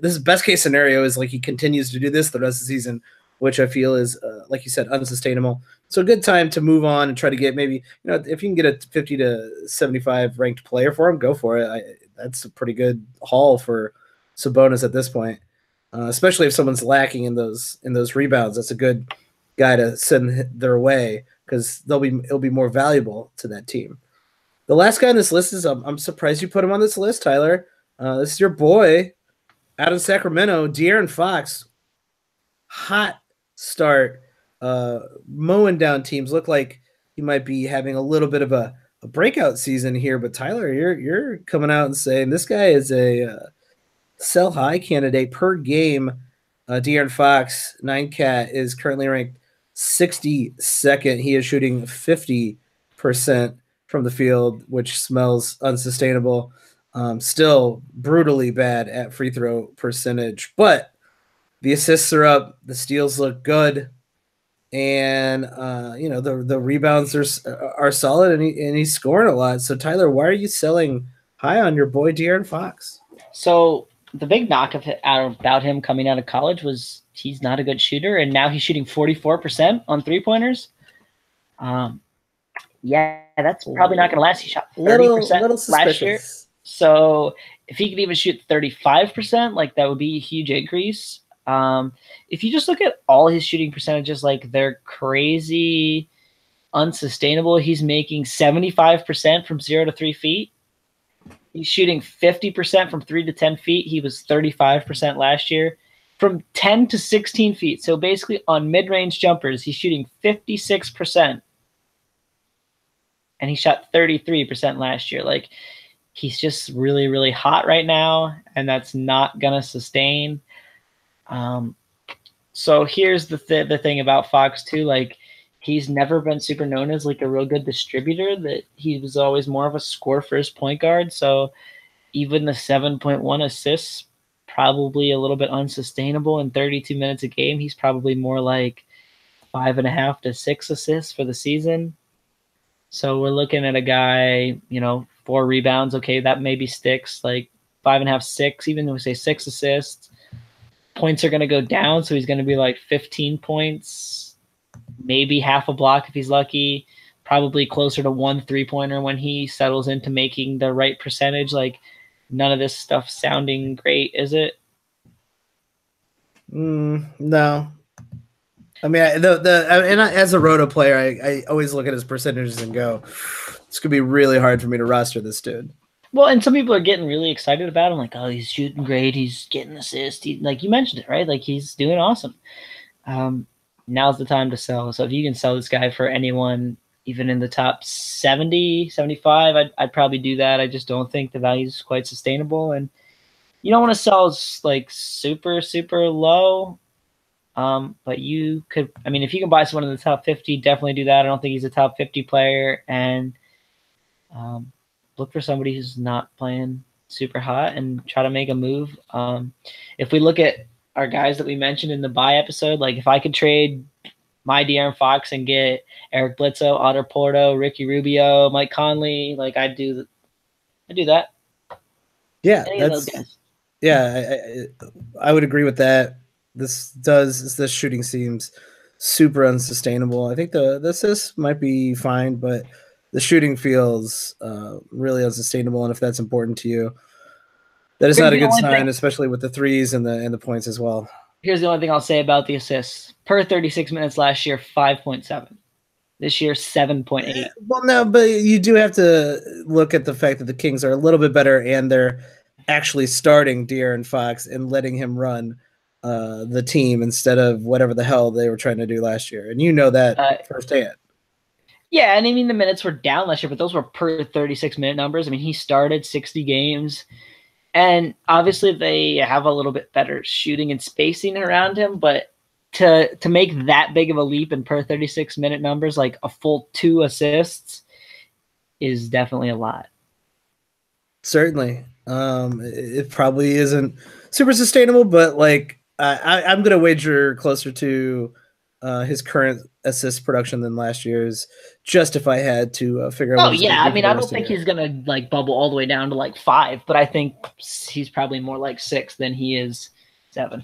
Speaker 1: This is best case scenario is like he continues to do this the rest of the season, which I feel is, like you said, unsustainable. So a good time to move on and try to get maybe, if you can get a 50 to 75 ranked player for him, go for it. That's a pretty good haul for Sabonis at this point, especially if someone's lacking in those rebounds. That's a good guy to send their way because it'll be more valuable to that team. The last guy on this list is I'm surprised you put him on this list, Tyler. This is your boy out of Sacramento, De'Aaron Fox. Hot start, mowing down teams. Look like he might be having a little bit of a breakout season here. But Tyler, you're coming out and saying this guy is a sell high candidate per game. De'Aaron Fox, 9-cat, is currently ranked 62nd. He is shooting 50% from the field, which smells unsustainable. Still brutally bad at free throw percentage, but the assists are up, the steals look good, and the rebounds are solid, and he's scoring a lot. So Tyler, why are you selling high on your boy De'Aaron Fox?
Speaker 2: So the big knock about him coming out of college was he's not a good shooter, and now he's shooting 44% on 3-pointers. Yeah, that's probably not going to last. He shot 30% last year. So if he could even shoot 35%, like that would be a huge increase. If you just look at all his shooting percentages, like they're crazy unsustainable. He's making 75% from 0 to 3 feet. He's shooting 50% from 3 to 10 feet. He was 35% last year. From 10 to 16 feet, so basically on mid-range jumpers, he's shooting 56%. And he shot 33% last year. Like, he's just really, really hot right now, and that's not going to sustain. So here's the thing about Fox, too. Like, he's never been super known as, like, a real good distributor. That he was always more of a score-first point guard. So even the 7.1 assists, probably a little bit unsustainable in 32 minutes a game. He's probably more like 5.5 to 6 assists for the season. So we're looking at a guy, 4 rebounds. Okay, that maybe sticks, like 5.5, 6, even though we say 6 assists. Points are going to go down, so he's going to be like 15 points, maybe half a block if he's lucky, probably closer to 1 3-pointer when he settles into making the right percentage. Like, none of this stuff sounding great, is it?
Speaker 1: No. I mean, as a roto player, I always look at his percentages and go, it's going to be really hard for me to roster this dude.
Speaker 2: Well, and some people are getting really excited about him, like, oh, he's shooting great, he's getting assists. Like you mentioned it, right? Like, he's doing awesome. Now's the time to sell. So if you can sell this guy for anyone, even in the top 70, 75, I'd probably do that. I just don't think the value is quite sustainable. And you don't want to sell like super, super low. But you could, if you can buy someone in the top 50, definitely do that. I don't think he's a top 50 player. And look for somebody who's not playing super hot and try to make a move. If we look at our guys that we mentioned in the buy episode, like if I could trade my De'Aaron Fox and get Eric Bledsoe, Otto Porto, Ricky Rubio, Mike Conley, like I'd do that.
Speaker 1: Yeah, I would agree with that. This shooting seems super unsustainable. I think the assists might be fine, but the shooting feels really unsustainable. And if that's important to you, that is not a good sign, especially with the threes and the points as well.
Speaker 2: Here's the only thing I'll say about the assists. Per 36 minutes last year, 5.7. This year, 7.8.
Speaker 1: Well, no, but you do have to look at the fact that the Kings are a little bit better, and they're actually starting De'Aaron Fox and letting him run the team instead of whatever the hell they were trying to do last year. And you know that firsthand.
Speaker 2: Yeah, and the minutes were down last year, but those were per 36-minute numbers. He started 60 games. And obviously they have a little bit better shooting and spacing around him, but to make that big of a leap in per 36-minute numbers, like a full 2 assists, is definitely a lot.
Speaker 1: Certainly. It probably isn't super sustainable, but like I'm going to wager closer to his current assist production than last year's, just if I had to figure out.
Speaker 2: Oh yeah, I don't think he's gonna like bubble all the way down to like 5, but I think he's probably more like 6 than he is 7.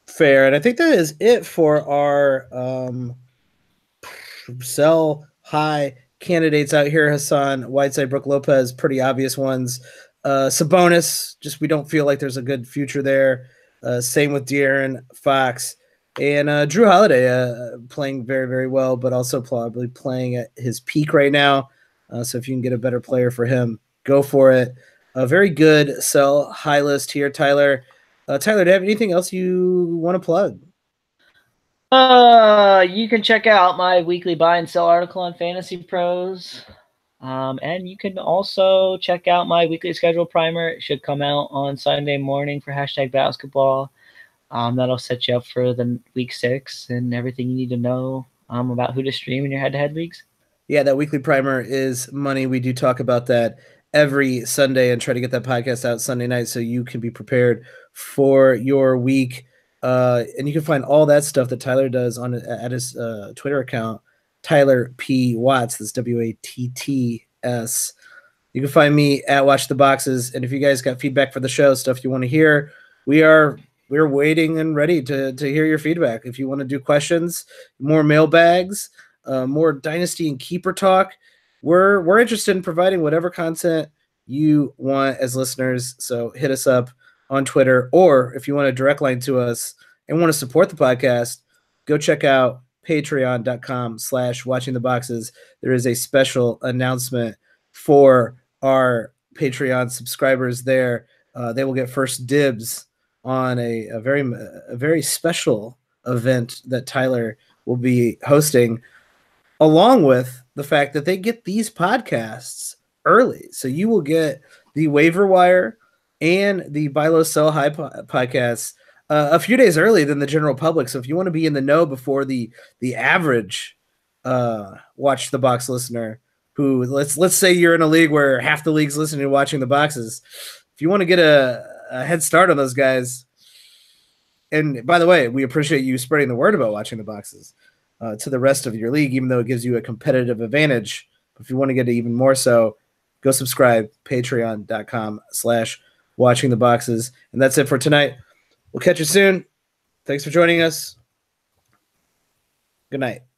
Speaker 1: Fair, and I think that is it for our sell high candidates out here. Hassan, Whiteside, Brooke Lopez, pretty obvious ones. Sabonis, just we don't feel like there's a good future there. Same with De'Aaron Fox. And Drew Holiday playing very, very well, but also probably playing at his peak right now. So if you can get a better player for him, go for it. A very good sell high list here, Tyler. Tyler, do you have anything else you want to plug?
Speaker 2: You can check out my weekly buy and sell article on Fantasy Pros. And you can also check out my weekly schedule primer. It should come out on Sunday morning for hashtag basketball. That'll set you up for the week 6 and everything you need to know about who to stream in your head-to-head leagues.
Speaker 1: Yeah, that weekly primer is money. We do talk about that every Sunday and try to get that podcast out Sunday night so you can be prepared for your week. And you can find all that stuff that Tyler does on at his Twitter account, Tyler P. Watts. That's WATTS. You can find me at Watch the Boxes. And if you guys got feedback for the show, stuff you want to hear, we're waiting and ready to hear your feedback. If you want to do questions, more mailbags, more Dynasty and Keeper talk, we're interested in providing whatever content you want as listeners. So hit us up on Twitter, or if you want a direct line to us and want to support the podcast, go check out patreon.com/watchingtheboxes. There is a special announcement for our Patreon subscribers there. They will get first dibs on a very special event that Tyler will be hosting, along with the fact that they get these podcasts early. So you will get the waiver wire and the Buy Low Sell High podcasts a few days early than the general public. So if you want to be in the know before the average Watch the Box listener, who let's say you're in a league where half the league's listening to Watching the Boxes, if you want to get a head start on those guys, and by the way, we appreciate you spreading the word about Watching the Boxes to the rest of your league, even though it gives you a competitive advantage. But if you want to get it even more so, go subscribe, patreon.com/Watching the Boxes. And that's it for tonight. We'll catch you soon. Thanks for joining us. Good night.